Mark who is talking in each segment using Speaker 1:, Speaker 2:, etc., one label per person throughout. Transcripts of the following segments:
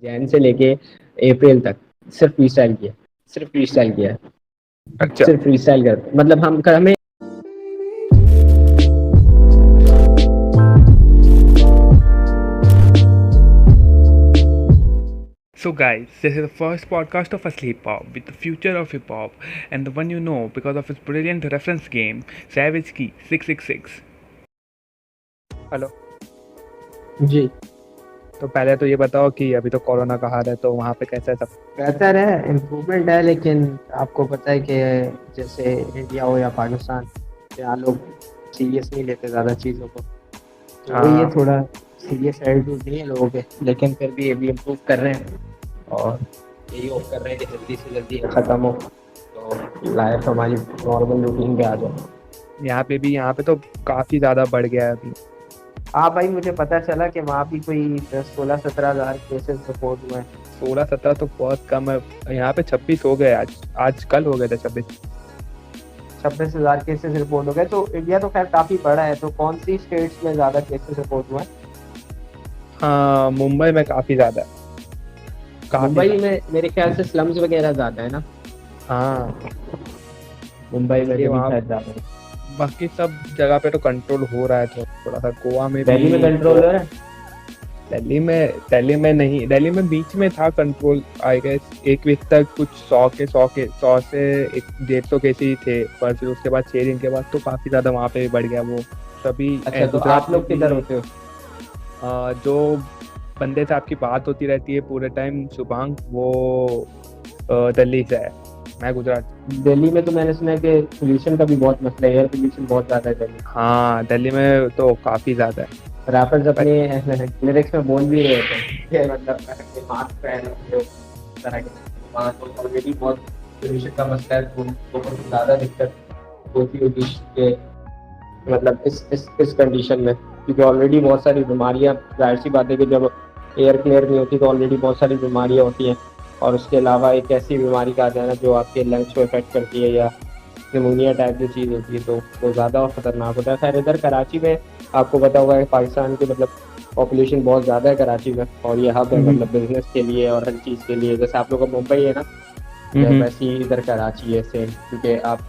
Speaker 1: जैन से लेके अप्रैल तक सिर्फ फ्री स्टाइल किया, सिर्फ फ्री स्टाइल किया,
Speaker 2: अच्छा।
Speaker 1: सिर्फ फ्री स्टाइल कर मतलब हम हमें
Speaker 2: So, guys, this is the first podcast of Asleep Hop with the future of hip hop and the one you know because of his brilliant reference game, Savage Key 666. Hello.
Speaker 1: जी
Speaker 2: तो पहले तो ये बताओ कि अभी तो कोरोना का हाल है, तो वहाँ पे कैसा है सब?
Speaker 1: बेहतर है, इम्प्रूवमेंट है, लेकिन आपको पता है कि जैसे इंडिया हो या पाकिस्तान, यहाँ लोग सीरियस नहीं लेते ज़्यादा चीज़ों को, तो वही है,
Speaker 2: हाँ।
Speaker 1: थोड़ा सीरियस एटीट्यूड नहीं है लोगों के, लेकिन फिर भी अभी इम्प्रूव कर रहे हैं और यही होप कर रहे हैं कि जल्दी से जल्दी ख़त्म हो तो लाइफ हमारी नॉर्मल रूटीन पे आ जाए।
Speaker 2: यहाँ पे तो काफ़ी ज़्यादा बढ़ गया है अभी।
Speaker 1: हाँ भाई, मुझे पता चला कि वहाँ भी कोई 16-17 हज़ार केसेस रिपोर्ट हुए हैं।
Speaker 2: 16-17 तो बहुत कम है। यहाँ पे 26 हो गए, आज कल हो गए थे 26।
Speaker 1: 26,000 केसेस रिपोर्ट हो गए, तो इंडिया तो खैर काफ़ी बड़ा है, तो कौन सी स्टेट्स में ज़्यादा केसेस रिपोर्ट हुए हैं?
Speaker 2: हाँ, मुंबई में काफ़ी ज़्यादा है।
Speaker 1: मुंबई में मेरे ख्याल से स्लम्स वगैरह ज़्यादा है ना।
Speaker 2: हाँ,
Speaker 1: मुंबई में
Speaker 2: ये
Speaker 1: भी
Speaker 2: वहाँ
Speaker 1: शायद ज़्यादा है।
Speaker 2: बाकी सब जगह पे तो कंट्रोल हो रहा है, थोड़ा सा गोवा में भी।
Speaker 1: दिल्ली में कंट्रोल हो रहा है।
Speaker 2: दिल्ली में नहीं, दिल्ली में बीच में था कंट्रोल, आई गेस 1 वीक तक कुछ 100 से 150 केस ही थे, पर फिर उसके बाद 6 दिन के बाद तो काफी ज्यादा वहाँ पे बढ़ गया वो सभी।
Speaker 1: अच्छा, तो
Speaker 2: गुजरात
Speaker 1: आप
Speaker 2: में
Speaker 1: लोग
Speaker 2: भी
Speaker 1: किधर होते हो?
Speaker 2: जो बंदे से आपकी बात होती रहती है पूरे टाइम, शुभांग, वो दिल्ली से है, मैं गुजरात।
Speaker 1: दिल्ली में तो मैंने सुना है कि पोल्यूशन का भी बहुत मसला है, एयर पोल्यूशन बहुत ज़्यादा है दिल्ली।
Speaker 2: हाँ, दिल्ली में तो काफी ज्यादा है।
Speaker 1: रैपर्स अपने लिरिक्स में बोल भी रहे थे कि मतलब मास्क पहन लो, इस तरह के। वहाँ तो ऑलरेडी बहुत पोल्यूशन का मसला है, तो लोगों को ज़्यादा दिक्कत होती होगी कि मतलब इस कंडीशन में, क्योंकि ऑलरेडी बहुत सारी बीमारियां, जाहिर सी बात है कि जब एयर क्लियर नहीं होती तो ऑलरेडी बहुत सारी बीमारियां होती हैं, और उसके अलावा एक ऐसी बीमारी का आ जाना जो आपके लंग्स को इफेक्ट करती है या निमोनिया टाइप की चीज़ होती है, तो वो ज़्यादा खतरनाक होता है। खैर, इधर कराची में आपको पता होगा कि पाकिस्तान की मतलब पॉपुलेशन बहुत ज़्यादा है कराची में, और ये हब है मतलब बिजनेस के लिए और हर चीज़ के लिए। जैसे आप लोग का मुंबई है ना, वैसे ही इधर कराची है सेम, क्योंकि आप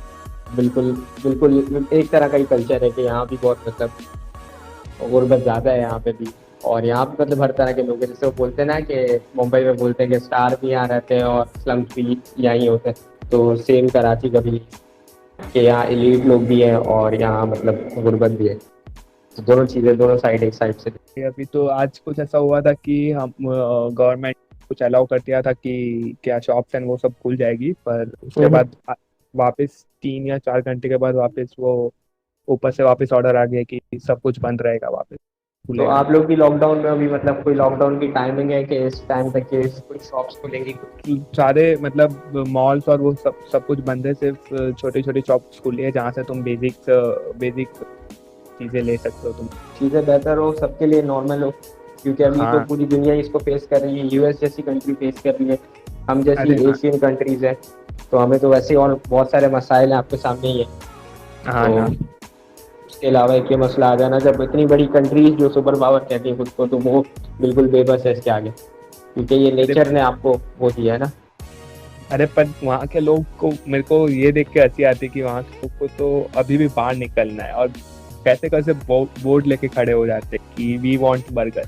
Speaker 1: बिल्कुल बिल्कुल एक तरह का ही कल्चर है कि यहाँ भी बहुत मतलब गुर्बत ज़्यादा है यहाँ पे भी, और यहाँ पे मतलब हर तरह के लोग हैं। जैसे वो बोलते हैं ना कि मुंबई में बोलते हैं कि स्टार भी यहाँ रहते हैं और स्लम्स भी यहीं होते हैं, तो सेम कराची का भी कि यहाँ एलीट लोग भी हैं और यहाँ मतलब गुर्बत भी है, तो दोनों चीज़ें, दोनों साइड एक साइड से।
Speaker 2: अभी तो आज कुछ ऐसा हुआ था कि हम गवर्नमेंट कुछ अलाउ कर दिया था कि क्या शॉप्स एंड वो सब खुल जाएगी, पर उसके बाद वापस 3 या 4 घंटे के बाद वापस वो ऊपर से वापस ऑर्डर आ गया कि सब कुछ बंद रहेगा, वापस
Speaker 1: तो
Speaker 2: खुलेगा
Speaker 1: आप लोग भी लॉकडाउन में अभी मतलब कोई लॉकडाउन की टाइमिंग है कि इस टाइम तक के कुछ शॉप्स खुलेंगी?
Speaker 2: नहीं। सारे मतलब मॉल्स और वो सब कुछ बंद है, सिर्फ छोटी छोटी शॉप्स खुली है जहाँ से तुम बेसिक चीज़ें ले सकते हो तुम।
Speaker 1: चीज़ें बेहतर हो सबके लिए, नॉर्मल हो, क्योंकि अभी तो
Speaker 2: हाँ।
Speaker 1: पूरी दुनिया इसको फेस कर रही है, यूएस जैसी कंट्री फेस कर रही है, हम जैसी
Speaker 2: अरे हाँ।
Speaker 1: एशियन कंट्रीज है, तो हमें तो वैसे और बहुत सारे मसाइल हैं आपके सामने ही है।
Speaker 2: हाँ
Speaker 1: तो
Speaker 2: ना।
Speaker 1: उसके अलावा एक ये मसला आ जाना, जब इतनी बड़ी कंट्रीज जो सुपर पावर कहती है खुद को, तो वो बिल्कुल बेबस है इसके आगे, क्योंकि ये
Speaker 2: अरे
Speaker 1: नेचर ने आपको वो दिया है ना।
Speaker 2: अरे पर वहाँ के लोग को, मेरे को ये देख के हंसी आती है कि वहाँ के लोग को तो अभी भी बाहर निकलना है और कैसे कैसे बोर्ड लेके खड़े हो जाते हैं कि वी वांट बर्गर।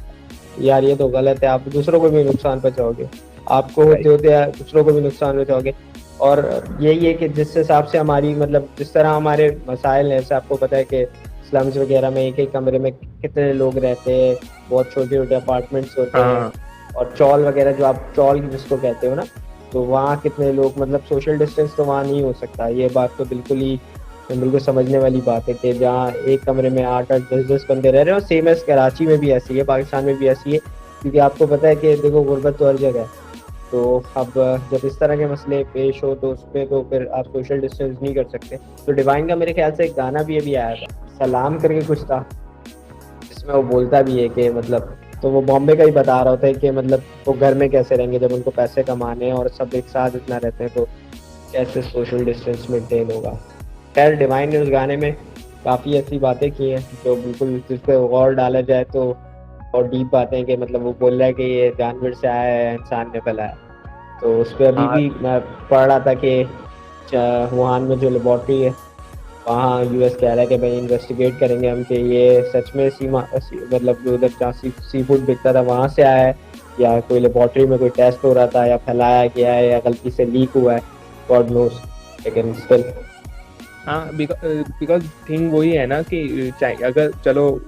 Speaker 1: यार ये तो गलत है, आप दूसरों को भी नुकसान पहुंचाओगे, आपको होते होते दूसरों को भी नुकसान पहुंचाओगे। और यही है कि जिस हिसाब से हमारी मतलब जिस तरह हमारे मसाइल हैं, जैसे आपको पता है कि स्लम्स वगैरह में एक एक कमरे में कितने लोग रहते हैं, बहुत छोटे छोटे अपार्टमेंट्स होते हैं,
Speaker 2: हाँ।
Speaker 1: और चौल वगैरह जो आप चौल जिसको कहते हो ना, तो वहाँ कितने लोग मतलब सोशल डिस्टेंस तो वहाँ नहीं हो सकता। ये बात तो बिल्कुल समझने वाली बात है कि जहाँ एक कमरे में 8-8 10-10 बंदे रह रहे हैं, और सेम एस कराची में भी ऐसी है, पाकिस्तान में भी ऐसी है, क्योंकि आपको पता है कि देखो गुर्बत तो हर जगह है। तो अब जब इस तरह के मसले पेश हो तो उसमें तो फिर आप सोशल डिस्टेंस नहीं कर सकते। तो डिवाइन का मेरे ख्याल से एक गाना भी अभी आया था, सलाम करके कुछ था, जिसमें वो बोलता भी है कि मतलब, तो वो बॉम्बे का ही बता रहा होता है कि मतलब वो घर में कैसे रहेंगे जब उनको पैसे कमाने हैं और सब एक साथ इतना रहते हैं, तो कैसे सोशल डिस्टेंस मेंटेन होगा। खैर, डिवाइन ने उस गाने में काफ़ी ऐसी बातें की हैं जो बिल्कुल जिस पे गौर डाला जाए तो और डीप बातें कि मतलब वो बोल रहा है कि ये जानवर से आया है, इंसान ने फैलाया। तो उस पर अभी
Speaker 2: हाँ
Speaker 1: भी मैं पढ़ रहा था कि वुहान में जो लेबॉर्ट्री है, वहाँ यूएस कह रहा है कि भाई इन्वेस्टिगेट करेंगे हम कि ये सच में मतलब जो उधर जहाँ सी फूड बिकता था वहाँ से आया है, या कोई लेबॉर्ट्री में कोई टेस्ट हो रहा था, या फैलाया गया है, या गलती से लीक हुआ है, गॉड नोस। लेकिन स्टिल।
Speaker 2: हाँ, बिकॉज थिंग वही है ना कि अगर चलो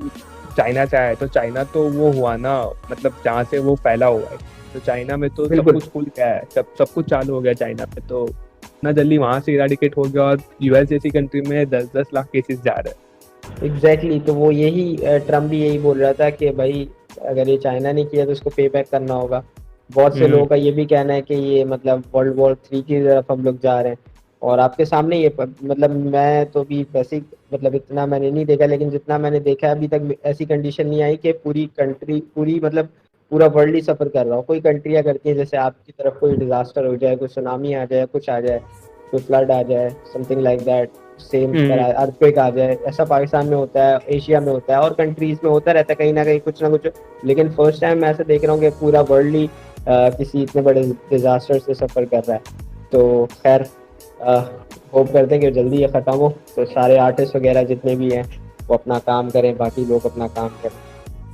Speaker 2: चाइना से आया है तो चाइना तो वो हुआ ना, मतलब जहाँ से वो फैला हुआ है, तो चाइना में तो सब
Speaker 1: बिल्कुल।
Speaker 2: कुछ खुल गया है, सब कुछ चालू हो गया चाइना में, तो इतना जल्दी वहां से इराडिकेट हो गया, और यूएस जैसी कंट्री में 10-10 लाख केसेस जा रहे
Speaker 1: एग्जैक्टली तो वो यही ट्रम्प भी यही बोल रहा था कि भाई अगर ये चाइना ने किया तो उसको पे बैक करना होगा। बहुत से
Speaker 2: हैं।
Speaker 1: लोगों का ये भी कहना है कि ये मतलब वर्ल्ड वॉर 3 की तरफ हम लोग जा रहे हैं। और आपके सामने ये मतलब मैं तो भी वैसे ही मतलब इतना मैंने नहीं देखा, लेकिन जितना मैंने देखा है अभी तक ऐसी कंडीशन नहीं आई कि पूरी कंट्री पूरी मतलब पूरा वर्ल्ड ही सफर कर रहा हो। कोई कंट्रियां करती हैं जैसे आपकी तरफ कोई डिजास्टर हो जाए, कोई सुनामी आ जाए, कुछ आ जाए, कोई फ्लड आ जाए, समथिंग लाइक दैट, सेम
Speaker 2: हम्म।
Speaker 1: तरह अर्थक्वेक आ जाए, ऐसा पाकिस्तान में होता है, एशिया में होता है, और कंट्रीज में होता रहता है कहीं ना कहीं कुछ ना कुछ। लेकिन फर्स्ट टाइम मैं ऐसा देख रहा हूँ कि पूरा वर्ल्ड ही किसी इतने बड़े डिजास्टर से सफर कर रहा है। तो खैर होप करते हैं कि जल्दी ये खत्म हो, तो सारे आर्टिस्ट वगैरह जितने भी हैं वो अपना काम करें, बाकी लोग अपना काम करें।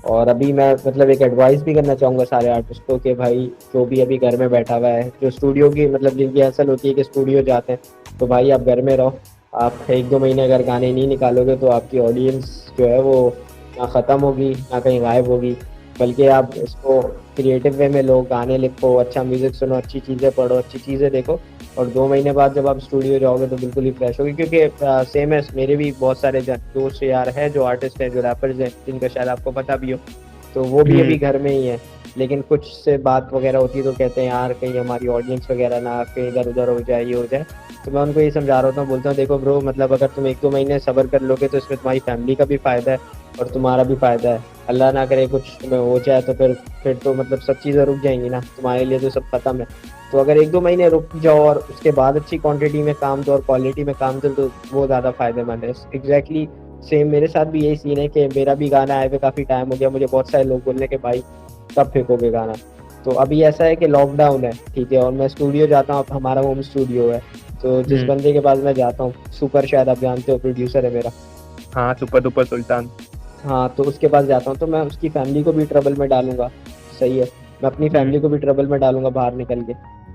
Speaker 1: और अभी मैं मतलब एक एडवाइस भी करना चाहूँगा सारे आर्टिस्ट को कि भाई जो भी अभी घर में बैठा हुआ है, जो स्टूडियो की मतलब जिनकी हसल होती है कि स्टूडियो जाते हैं, तो भाई आप घर में रहो। आप 1-2 महीने अगर गाने नहीं निकालोगे तो आपकी ऑडियंस जो है वो ना ख़त्म होगी ना कहीं गायब होगी। बल्कि आप इसको क्रिएटिव वे में लो, गाने लिखो, अच्छा म्यूज़िक सुनो, अच्छी चीज़ें पढ़ो, अच्छी चीज़ें देखो। और 2 महीने बाद जब आप स्टूडियो जाओगे तो बिल्कुल ही फ्रेश होगी, क्योंकि सेम है, मेरे भी बहुत सारे दोस्त यार हैं जो आर्टिस्ट हैं, जो रैपर्स हैं, जिनका शायद आपको पता भी हो। तो वो भी
Speaker 2: हम्म।
Speaker 1: अभी घर में ही है। लेकिन कुछ से बात वगैरह होती है तो कहते हैं यार कहीं हमारी ऑडियंस वगैरह ना कहीं इधर उधर हो जाए, ये हो जाए। तो मैं उनको ये समझा रहा हूँ, बोलता हूँ देखो ब्रो, मतलब अगर तुम 1-2 महीने सब्र कर लोगे तो इसमें तुम्हारी फैमिली का भी फायदा है और तुम्हारा भी फायदा है। अल्लाह ना करे कुछ तुम्हें हो जाए तो फिर तो मतलब सब चीज़ें रुक जाएंगी ना, तुम्हारे लिए तो सब खत्म है। तो अगर 1-2 महीने रुक जाओ और उसके बाद अच्छी क्वांटिटी में काम दो और क्वालिटी में काम दो तो वो ज़्यादा फायदेमंद है। एग्जैक्टली सेम मेरे साथ भी यही सीन है कि मेरा भी गाना आए हुए काफ़ी टाइम हो गया, मुझे बहुत सारे लोग बोलने के भाई कब फेंकोगे गाना। तो अभी ऐसा है कि लॉकडाउन है, ठीक है, और मैं स्टूडियो जाता हूँ, अब हमारा होम स्टूडियो है। तो जिस
Speaker 2: हम्म।
Speaker 1: बंदे के पास मैं जाता हूँ, सुपर, शायद आप जानते हो, प्रोड्यूसर है मेरा।
Speaker 2: हाँ, सुपर डुपर सुल्तान।
Speaker 1: हाँ, तो उसके पास जाता हूँ तो मैं उसकी फैमिली को भी ट्रबल में डालूंगा, सही है, मैं अपनी
Speaker 2: हम्म।
Speaker 1: फैमिली को भी ट्रबल में डालूंगा बाहर निकल के।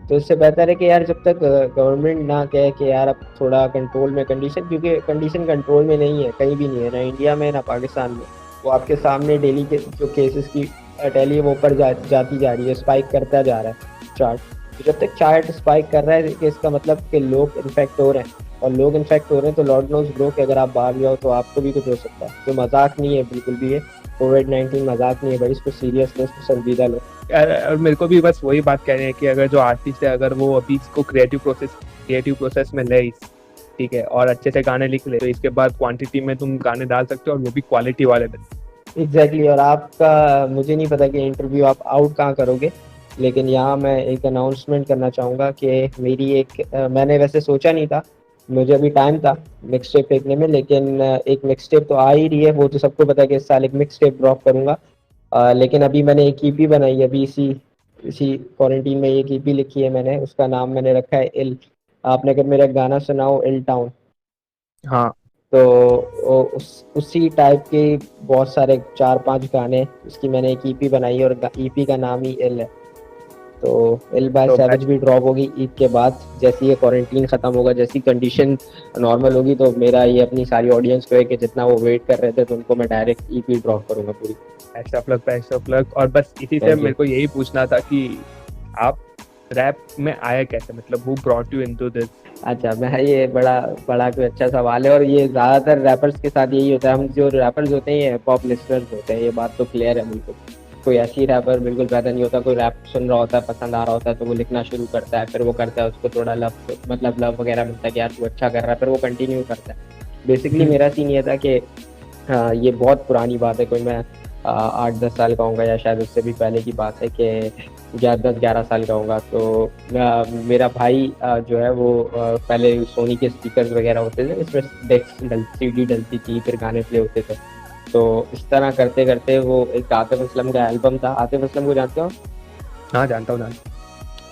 Speaker 1: तो इससे बेहतर है कि यार जब तक गवर्नमेंट ना कहे कि यार अब थोड़ा कंट्रोल में कंडीशन, क्योंकि कंडीशन कंट्रोल में नहीं है, कहीं भी नहीं है, ना इंडिया में ना पाकिस्तान में। वो आपके सामने डेली के जो केसेस की टैली है वो ऊपर जाती जा रही है, स्पाइक करता जा रहा है चार्ट। तो जब तक चार्ट स्पाइक कर रहा है कि इसका मतलब कि लोग इन्फेक्ट हो रहे हैं, और लोग इन्फेक्ट हो रहे हैं, तो लॉर्ड नोज ब्रो कि अगर आप बाहर जाओ तो आपको भी कुछ हो सकता है। तो मजाक नहीं है बिल्कुल भी ये, कोविड-19 मजाक नहीं है भाई, इसको सीरियस लो, इसको संजीदा लो।
Speaker 2: यार, और मेरे को भी बस वही बात कहनी है कि अगर जो आर्टिस्ट है, अगर वो अभी इसको क्रिएटिव प्रोसेस में ले ठीक है, और अच्छे से गाने लिख ले, तो इसके बाद क्वांटिटी में तुम गाने डाल सकते हो, और वो भी क्वालिटी वाले दे।
Speaker 1: एग्जैक्टली और आपका मुझे नहीं पता कि इंटरव्यू आप आउट कहाँ करोगे, लेकिन यहाँ मैं एक अनाउंसमेंट करना चाहूँगा कि मेरी एक मैंने वैसे सोचा नहीं था, मुझे अभी टाइम था मिक्स टेप फेंकने में, लेकिन एक मिक्स टेप तो आ ही रही है, वो तो सबको पता है कि इस साल एक मिक्स टेप ड्रॉप करूँगा। लेकिन अभी मैंने एक ईपी बनाई है, अभी इसी इसी क्वारंटीन में एक ईपी लिखी है मैंने, उसका नाम मैंने रखा है इल। आपने अगर मेरा गाना सुना हो इल टाउन,
Speaker 2: हाँ।
Speaker 1: तो उसी टाइप के बहुत सारे 4-5 गाने, उसकी मैंने एक ईपी बनाई है और ईपी का नाम ही इल है। तो इल बाय
Speaker 2: तो
Speaker 1: सैवेज भी ड्रॉप होगी ईद के बाद, जैसे ये क्वारंटीन खत्म होगा, जैसी कंडीशन नॉर्मल होगी, तो मेरा ये अपनी सारी ऑडियंस को है कि जितना वो वेट कर रहे थे तो उनको मैं डायरेक्ट ईपी ड्रॉप करूंगा पूरी।
Speaker 2: Best of luck. और बस इसी से
Speaker 1: थैंक यू।
Speaker 2: मेरे को यही पूछना था कि आप रैप में आए कैसे, मतलब who brought you into this.
Speaker 1: अच्छा, मैं ये बड़ा बड़ा कोई अच्छा सवाल है, और ये ज़्यादातर रैपर्स के साथ यही होता है, हम जो रैपर्स होते हैं ये पॉप लिस्टनर्स होते हैं, ये बात तो क्लियर है बिल्कुल। कोई ऐसी रैपर बिल्कुल पैदा नहीं होता, कोई रैप सुन रहा होता है, पसंद आ रहा होता है तो वो लिखना शुरू करता है, फिर वो करता है, उसको थोड़ा लव मतलब लव वगैरह मिलता है कि यार तू अच्छा कर रहा है, फिर वो कंटिन्यू करता है। बेसिकली मेरा सीन ये था कि हाँ, ये बहुत पुरानी बात है, कोई मैं 8-10 साल का होऊंगा, या शायद उससे भी पहले की बात है कि 10-11 साल का होगा। तो मेरा भाई जो है वो पहले सोनी के स्पीकर्स वगैरह होते थे, इसमें डेक्स सीडी डलती थी, फिर गाने प्ले होते थे। तो इस तरह करते करते वो एक आतिफ असलम का एल्बम था, आतिफ असलम को जानते हो?
Speaker 2: हाँ जानता हूँ जानता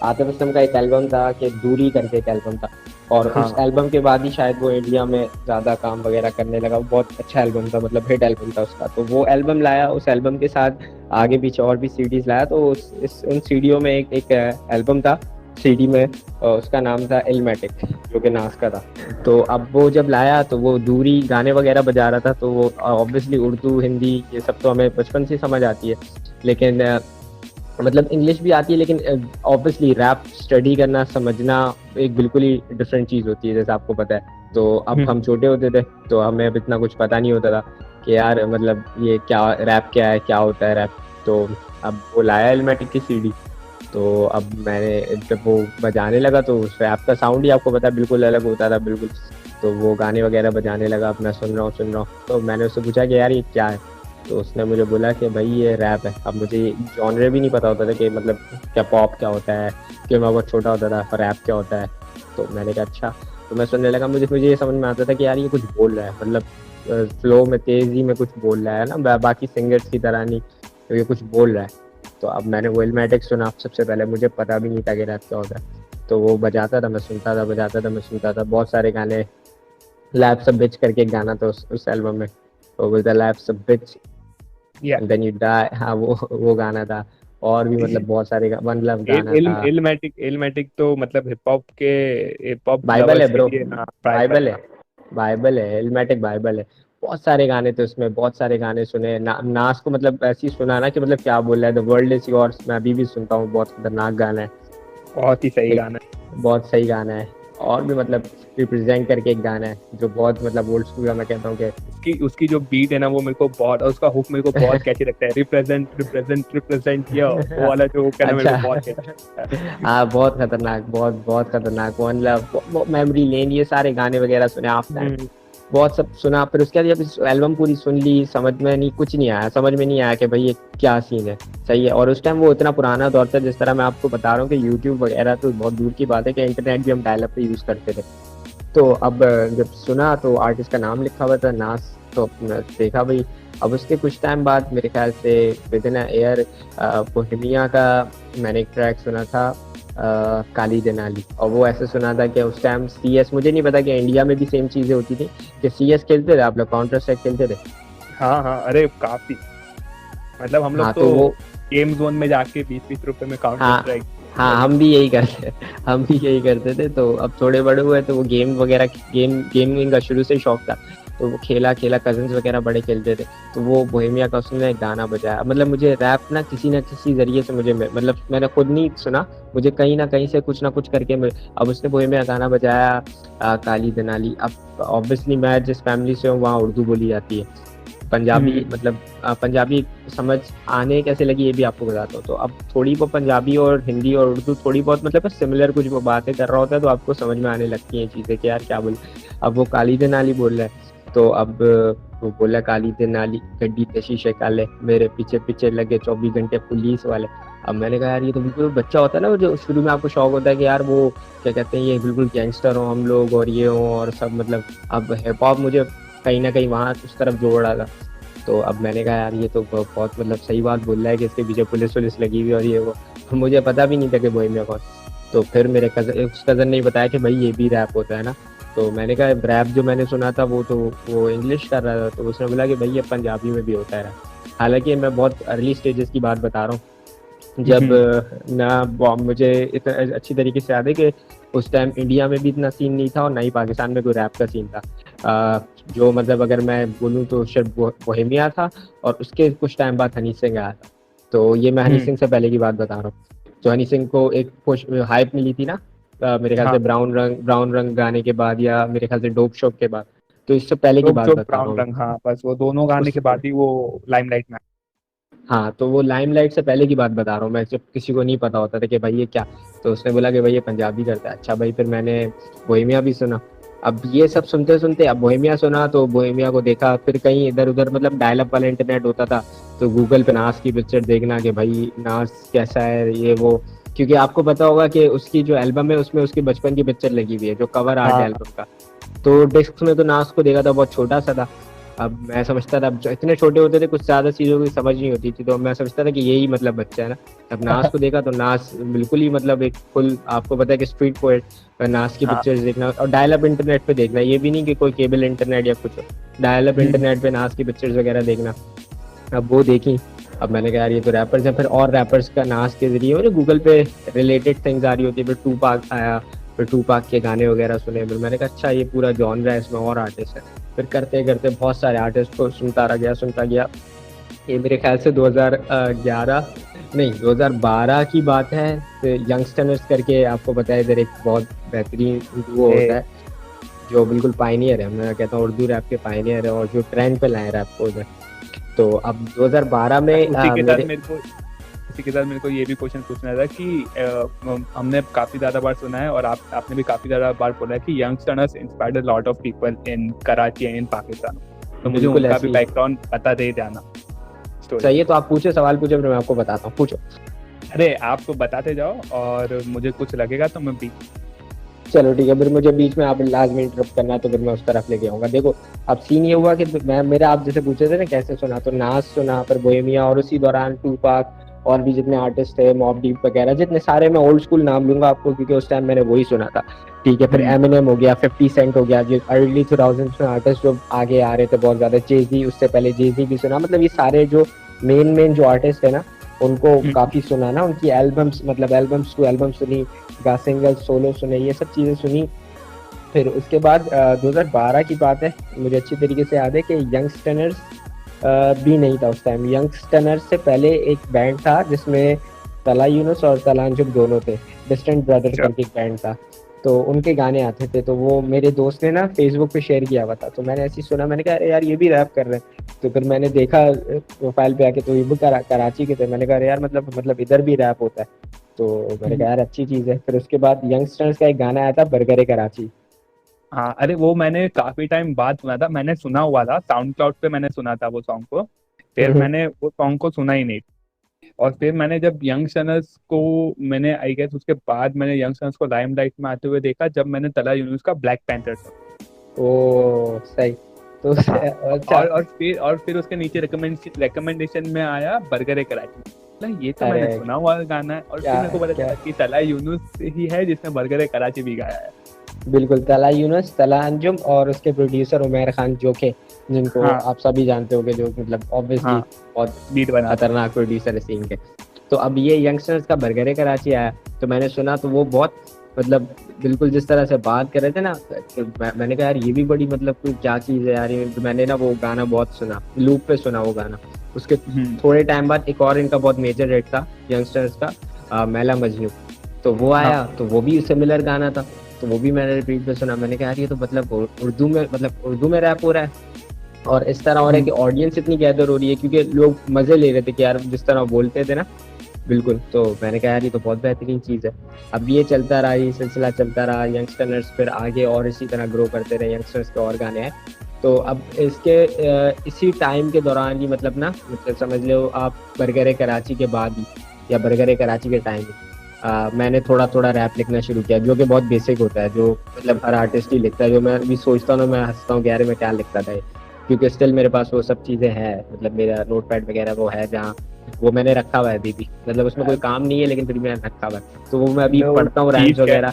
Speaker 1: आतिफ असलम का एक एल्बम था कि दूरी करके एक एल्बम था, और
Speaker 2: हूँ।
Speaker 1: उस
Speaker 2: हाँ
Speaker 1: एल्बम के बाद ही शायद वो इंडिया में ज़्यादा काम वगैरह करने लगा। वो बहुत अच्छा एल्बम था, मतलब हिट एल्बम था उसका। तो वो एल्बम लाया, उस एल्बम के साथ आगे पीछे और भी सीडीज लाया। तो उन सीडीओ में एक एल्बम था सीडी में, उसका नाम था इल्मेटिक, जो कि नास का था। तो अब वो जब लाया तो वो दूरी गाने वगैरह बजा रहा था, तो वो ऑब्वियसली उर्दू हिंदी ये सब तो हमें बचपन से समझ आती है, लेकिन मतलब इंग्लिश भी आती है, लेकिन ऑब्वियसली रैप स्टडी करना समझना एक बिल्कुल ही डिफरेंट चीज़ होती है, जैसे आपको पता है। तो अब हम छोटे होते थे तो हमें अब इतना कुछ पता नहीं होता था कि यार मतलब ये क्या रैप, क्या है, क्या होता है रैप। तो अब वो लाया एलमेटिक की सीडी, तो अब मैंने जब वो बजाने लगा तो उस रैप का साउंड ही आपको पता है बिल्कुल अलग होता था, बिल्कुल। तो वो गाने वगैरह बजाने लगा, अपना सुन रहा हूँ। तो मैंने उससे पूछा कि यार ये क्या है? तो उसने मुझे बोला कि भाई ये रैप है। अब मुझे जॉनर भी नहीं पता होता था कि मतलब क्या पॉप क्या होता है, कि मैं बहुत छोटा होता था, और रैप क्या होता है। तो मैंने कहा अच्छा। तो मैं सुनने लगा, मुझे मुझे ये समझ में आता था कि यार ये कुछ बोल रहा है, मतलब फ्लो में तेजी में कुछ बोल रहा है ना, बाकी सिंगर्स की तरह नहीं, तो ये कुछ बोल रहा है। तो अब मैंने वो इल्मेटिक सुना सबसे पहले, मुझे पता भी नहीं था कि रैप क्या होता है। तो वो बजाता था, मैं सुनता था, बजाता था, मैं सुनता था। बहुत सारे गाने, लैप्स अ बिच करके एक गाना था उस एल्बम में, वो बोलता लैप्स अ बिच
Speaker 2: या
Speaker 1: देन यू डाई, हाँ वो गाना था। और भी मतलब बहुत सारे वन लव गाना था।
Speaker 2: इलमेटिक तो मतलब हिप हॉप
Speaker 1: बाइबल है
Speaker 2: लवर्स के
Speaker 1: ब्रो,
Speaker 2: लिए हाँ बाइबल
Speaker 1: बाइबल है,
Speaker 2: हाँ।
Speaker 1: बाइबल है इल्मेटिक, बाइबल है। बहुत सारे गाने थे उसमें, बहुत सारे गाने सुने। नास को मतलब ऐसी सुना ना कि मतलब क्या बोल रहा है, द वर्ल्ड इज योर्स मैं अभी भी सुनता हूँ, बहुत खतरनाक गाना है।
Speaker 2: बहुत ही सही
Speaker 1: एक
Speaker 2: गाना
Speaker 1: बहुत सही गाना है। और भी मतलब रिप्रेजेंट करके एक गाना है जो बहुत मतलब ओल्ड स्कूल का, मैं कहता हूँ कि
Speaker 2: है। उसकी उसकी जो बीट है ना वो मेरे को बहुत, और उसका हुक मेरे को बहुत कैची लगता है, रिप्रेजेंट रिप्रेजेंट रिप्रेजेंट ये वो वाला जो हुक है ना मेरे को
Speaker 1: अच्छा।
Speaker 2: बहुत कैची लगता है।
Speaker 1: हाँ बहुत खतरनाक, बहुत बहुत खतरनाक। वन लव, मेमोरी लेन, ये सारे गाने वगैरह सुने हाफ टाइम,
Speaker 2: हम्म,
Speaker 1: बहुत सब सुना। फिर उसके बाद जब एल्बम पूरी सुन ली, समझ में नहीं, कुछ नहीं आया, समझ में नहीं आया कि भाई ये क्या सीन है। सही है। और उस टाइम वो इतना पुराना दौर था, जिस तरह मैं आपको बता रहा हूँ कि यूट्यूब वगैरह तो बहुत दूर की बात है, कि इंटरनेट भी हम डायलअप पे यूज़ करते थे। तो अब जब सुना तो आर्टिस्ट का नाम लिखा हुआ था नास। तो देखा भाई। अब उसके कुछ टाइम बाद मेरे ख्याल से विद इन एयर बोहेमिया का मैंने एक ट्रैक सुना था, काली देनाली। और वो ऐसे सुना था कि उस टाइम CS, मुझे नहीं पता कि इंडिया में भी सेम चीज़ें होती थी, कि CS खेलते थे आप लोग, काउंटर स्ट्राइक खेलते थे?
Speaker 2: हाँ हाँ अरे काफी, मतलब हम लोग
Speaker 1: हाँ
Speaker 2: तो
Speaker 1: तो वो,
Speaker 2: गेम जोन में जाके 20-20 रुपए में काउंटर
Speaker 1: हाँ
Speaker 2: स्ट्राइक
Speaker 1: हाँ हम भी यही करते हम भी यही करते थे। तो अब थोड़े बड़े हुए तो वो गेम वगैरह, गेमिंग का शुरू से ही शौक था। तो वो खेला खेला, कजन्स वगैरह बड़े खेलते थे। तो वो बोहेमिया का उसने एक गाना बजाया, मतलब मुझे रैप ना किसी जरिए से मुझे मतलब मैंने खुद नहीं सुना, मुझे कहीं ना कहीं से कुछ ना कुछ करके अब उसने बोहेमिया गाना बजाया, काली दनाली। अब ऑब्वियसली मैं जिस फैमिली से हूँ वहाँ उर्दू बोली जाती है, पंजाबी
Speaker 2: हम्म
Speaker 1: मतलब पंजाबी समझ आने कैसे लगी ये भी आपको बताता हूँ। तो अब थोड़ी बहुत पंजाबी और हिंदी और उर्दू थोड़ी बहुत मतलब सिमिलर कुछ वो बातें कर रहा होता है, तो आपको समझ में आने लगती हैं चीज़ें कि यार क्या बोले। अब वो काली दे नाली बोल रहा है, तो अब वो बोला काली दे नाली गड्डी ते शीशे काले, मेरे पीछे पीछे लगे 24 घंटे पुलिस वाले। अब मैंने कहा यार ये तो बिल्कुल बच्चा होता है ना, जो शुरू में आपको शौक होता है कि यार वो क्या कहते हैं, ये बिल्कुल गैंगस्टर हो हम लोग और ये हो और सब, मतलब अब हिप हॉप मुझे कहीं ना कहीं वहाँ उस तरफ जोड़ रहा था। तो अब मैंने कहा यार ये तो बहुत मतलब सही बात बोल रहा है कि इसके पीछे पुलिस वुलिस लगी हुई और ये वो। तो मुझे पता भी नहीं था कि बोहेमिया कौन। तो फिर मेरे उस कज़न ने बताया कि भाई ये भी रैप होता है ना। तो मैंने कहा रैप जो मैंने सुना था वो तो वो इंग्लिश कर रहा था, तो उसने बोला कि भाई ये पंजाबी में भी होता है रैप। हालांकि मैं बहुत अर्ली स्टेजेस की बात बता रहा हूँ, जब
Speaker 2: हम्म
Speaker 1: मुझे इतना अच्छी तरीके से याद है कि उस टाइम इंडिया में भी इतना सीन नहीं था और ना ही पाकिस्तान में कोई रैप का सीन था। जो मतलब अगर मैं बोलूँ तो सिर्फ बोहेमिया था, और उसके कुछ टाइम बाद हनी सिंह आया था। तो ये मैं हनी
Speaker 2: हम्म,
Speaker 1: सिंह से पहले की बात बता रहा हूँ। तो हनी सिंह को एक पुश हाइप मिली थी ना, मेरे ख्याल
Speaker 2: हाँ
Speaker 1: से ब्राउन रंग गाने के बाद, या मेरे ख्याल से डोप शोप के बाद। तो इससे पहले की
Speaker 2: लोग
Speaker 1: बात
Speaker 2: जो
Speaker 1: बता रहा
Speaker 2: ब्राउन
Speaker 1: हूँ
Speaker 2: रंग, हाँ बस वो दोनों
Speaker 1: मैं।
Speaker 2: गाने
Speaker 1: उस
Speaker 2: के बाद ही वो लाइमलाइट में
Speaker 1: हाँ तो वो लाइमलाइट से पहले की बात बता रहा हूँ मैं, जब किसी को नहीं पता होता था कि भाई ये क्या। तो उसने बोला कि भाई ये पंजाबी करता है। अच्छा भाई, फिर मैंने बोहेमिया भी सुना। अब ये सब सुनते सुनते अब बोहेमिया सुना, तो बोहेमिया को देखा, फिर कहीं इधर उधर मतलब डायल अप वाला इंटरनेट होता था, तो गूगल पे नास की पिक्चर देखना कि भाई नास कैसा है ये वो। क्योंकि आपको पता होगा कि उसकी जो एल्बम है उसमें उसकी बचपन की पिक्चर लगी हुई है, जो कवर आर्ट है
Speaker 2: हाँ
Speaker 1: एल्बम का। तो डिस्क में तो नास को देखा था, बहुत छोटा सा था। अब मैं समझता था, अब जो इतने छोटे होते थे कुछ ज़्यादा चीज़ों की समझ नहीं होती थी, तो मैं समझता था कि यही मतलब बच्चा है ना। अब नास को देखा तो नास बिल्कुल ही मतलब एक फुल, आपको पता है कि स्ट्रीट पोएट। नास की
Speaker 2: हाँ।
Speaker 1: पिक्चर्स देखना और डायल अप इंटरनेट पे देखना, ये भी नहीं कि कोई केबल इंटरनेट या कुछ, डायल अप
Speaker 2: हम्म।
Speaker 1: इंटरनेट पे नास की पिक्चर्स वगैरह देखना। अब वो देखी। अब मैंने कहा यार ये तो रैपर्स हैं, फिर और रैपर्स का नास के जरिए और गूगल पे रिलेटेड थिंग्स आ रही होती है, फिर टू पाक आया, फिर टू पाक के गाने वगैरह सुने, फिर मैंने कहा अच्छा ये पूरा जॉनरा है, इसमें और आर्टिस्ट है। फिर करते करते बहुत सारे आर्टिस्ट को सुनता गया। ये मेरे ख्याल से 2011 नहीं 2012 की बात है। तो यंगस्टर्स करके आपको पता है इधर एक बहुत बेहतरीन वो होता
Speaker 2: ए,
Speaker 1: है, जो बिल्कुल पायनियर है, मैं कहता हूँ उर्दू रैप के पायनियर है, और जो ट्रेंड पे लाए रैप को उधर। तो अब 2012 में
Speaker 2: उसी के साथ
Speaker 1: मेरे
Speaker 2: मेरे को उसी के साथ मेरे को ये भी क्वेश्चन पूछना था कि हमने काफी ज्यादा बार सुना है, और आपने भी काफी ज्यादा बार बोला है कि youngsters inspired a lot of people in Karachi and in Pakistan. तो मुझे
Speaker 1: बिल्कुल
Speaker 2: उनका भी
Speaker 1: ऐसी
Speaker 2: बैकग्राउंड पता दे जाना स्टोरी।
Speaker 1: चाहिए, तो आप पूछो, सवाल पूछो, फिर मैं आपको बताता हूँ, पूछो।
Speaker 2: अरे आप तो बताते जाओ, और मुझे कुछ लगेगा तो मैं भी।
Speaker 1: चलो ठीक है, फिर मुझे बीच में आप लाजमी इंटरप्ट करना, तो फिर मैं उस तरफ लेके आऊंगा। देखो अब सीन ये हुआ कि मैं मेरा आप जैसे पूछे थे ना कैसे सुना, तो नाज सुना, फिर बोहेमिया, और उसी दौरान टू पाक और भी जितने आर्टिस्ट थे, मॉब डीप वगैरह, जितने सारे, मैं ओल्ड स्कूल नाम लूंगा आपको क्योंकि उस टाइम मैंने वही सुना था। ठीक है, फिर
Speaker 2: हम्म।
Speaker 1: एमिनेम हो गया, 50 सेंट हो गया, जो अर्ली 2000s में आर्टिस्ट जो आगे आ रहे थे बहुत ज्यादा, जेजी, उससे पहले जेजी भी सुना, मतलब ये सारे जो मेन मेन जो आर्टिस्ट है ना, उनको
Speaker 2: हम्म।
Speaker 1: काफी सुना ना, उनकी एल्बम्स, मतलब एल्बम्स टू एल्बम सुनी, गा सिंगल सोलो सुने, ये सब चीजें सुनी। फिर उसके बाद 2012 की बात है, मुझे अच्छी तरीके से याद है कि यंगस्टनर्स भी नहीं था उस टाइम। यंगस्टनर्स से पहले एक बैंड था जिसमें तला यूनुस और तलांजुम दोनों थे, डिस्टेंट ब्रदर्स
Speaker 2: अच्छा।
Speaker 1: करके एक बैंड था। तो उनके गाने आते थे, तो वो मेरे दोस्त ने ना फेसबुक पे शेयर किया हुआ था, तो मैंने ऐसे ही सुना, मैंने कहा अरे यार ये भी रैप कर रहे हैं। तो फिर मैंने देखा प्रोफाइल पे आके, तो ये भी कराची के थे। मैंने कहा अरे यार मतलब इधर भी रैप होता है। तो मैंने कहा यार अच्छी चीज़ है। फिर उसके बाद यंगस्टर्स का एक गाना आया था, बर्गर कराची।
Speaker 2: हाँ, अरे वो मैंने काफी टाइम बाद सुना था, मैंने सुना हुआ था साउंड क्लाउड पे, मैंने सुना था वो सॉन्ग को। फिर मैंने वो सॉन्ग को सुना ही नहीं। और फिर मैंने जब यंग सनस को, मैंने आई गेस उसके बाद मैंने यंग सनस को लाइमलाइट में आते हुए देखा जब मैंने तला यूनुस का ब्लैक पैंथर था।
Speaker 1: ओ सही। तो
Speaker 2: हाँ।
Speaker 1: अच्छा।
Speaker 2: और फिर उसके नीचे रिकमेंडेशन में आया बर्गर कराची। मतलब ये तो मैंने
Speaker 1: अरे
Speaker 2: सुना हुआ गाना है, और फिर
Speaker 1: क्या
Speaker 2: मेरे को पता
Speaker 1: क्या
Speaker 2: चला कि तला यूनुस ही है जिसने बर्गर कराची भी गाया है।
Speaker 1: बिल्कुल, तला यूनुस, तला अंजुम और उसके प्रोड्यूसर उमैर खान जोखे, जिनको
Speaker 2: हाँ।
Speaker 1: आप सभी जानते होंगे, जो मतलब ऑब्वियसली
Speaker 2: हाँ,
Speaker 1: बहुत
Speaker 2: बीट बनाते हैं।
Speaker 1: खतरनाक प्रोड्यूसर है सीन के। तो अब ये यंगस्टर्स का बरगरे कराची आया, तो मैंने सुना, तो वो बहुत मतलब बिल्कुल जिस तरह से बात कर रहे थे ना, तो मैंने कहा यार ये भी बड़ी मतलब कोई क्या चीज़ है यार ये। तो मैंने ना वो गाना बहुत सुना, लूप पे सुना वो गाना। उसके
Speaker 2: हम्म।
Speaker 1: थोड़े टाइम बाद एक और इनका बहुत मेजर हिट था यंगस्टर्स का, मैला मजनू। तो वो
Speaker 2: हाँ।
Speaker 1: आया, तो वो भी सिमिलर गाना था, तो वो भी मैंने रिपीट पे सुना। मैंने कहा यार ये तो मतलब उर्दू में, मतलब उर्दू में रैप हो रहा है, और इस तरह हो रहा है कि
Speaker 2: हम्म।
Speaker 1: ऑडियंस इतनी गैदर हो रही है, क्योंकि लोग मजे ले रहे थे कि यार जिस तरह बोलते थे ना। बिल्कुल, तो मैंने कहा यार ये तो बहुत बेहतरीन चीज़ है। अब ये चलता रहा, ये सिलसिला चलता रहा, यंगस्टर्स फिर आगे और इसी तरह ग्रो करते रहे, यंगस्टर्स के और गाने आए। तो अब इसके इसी टाइम के दौरान ही, मतलब ना, मतलब समझ लो आप बरगरे कराची के बाद ही, या बरगरे कराची के टाइम ही मैंने थोड़ा थोड़ा रैप लिखना शुरू किया, जो कि बहुत बेसिक होता है, जो मतलब हर आर्टिस्ट ही लिखता है। जो मैं भी सोचता हूँ ना, मैं हंसता हूँ कि यार मैं क्या लिखता था ये। क्योंकि स्टिल मेरे पास वो सब चीज़ें हैं, मतलब मेरा नोट पैड वगैरह वो है, जहाँ वो मैंने रखा हुआ है अभी भी, मतलब उसमें कोई काम नहीं है लेकिन फिर भी मैंने रखा हुआ है, तो वो मैं अभी
Speaker 2: तो
Speaker 1: पढ़ता हूँ राइम्स वगैरह।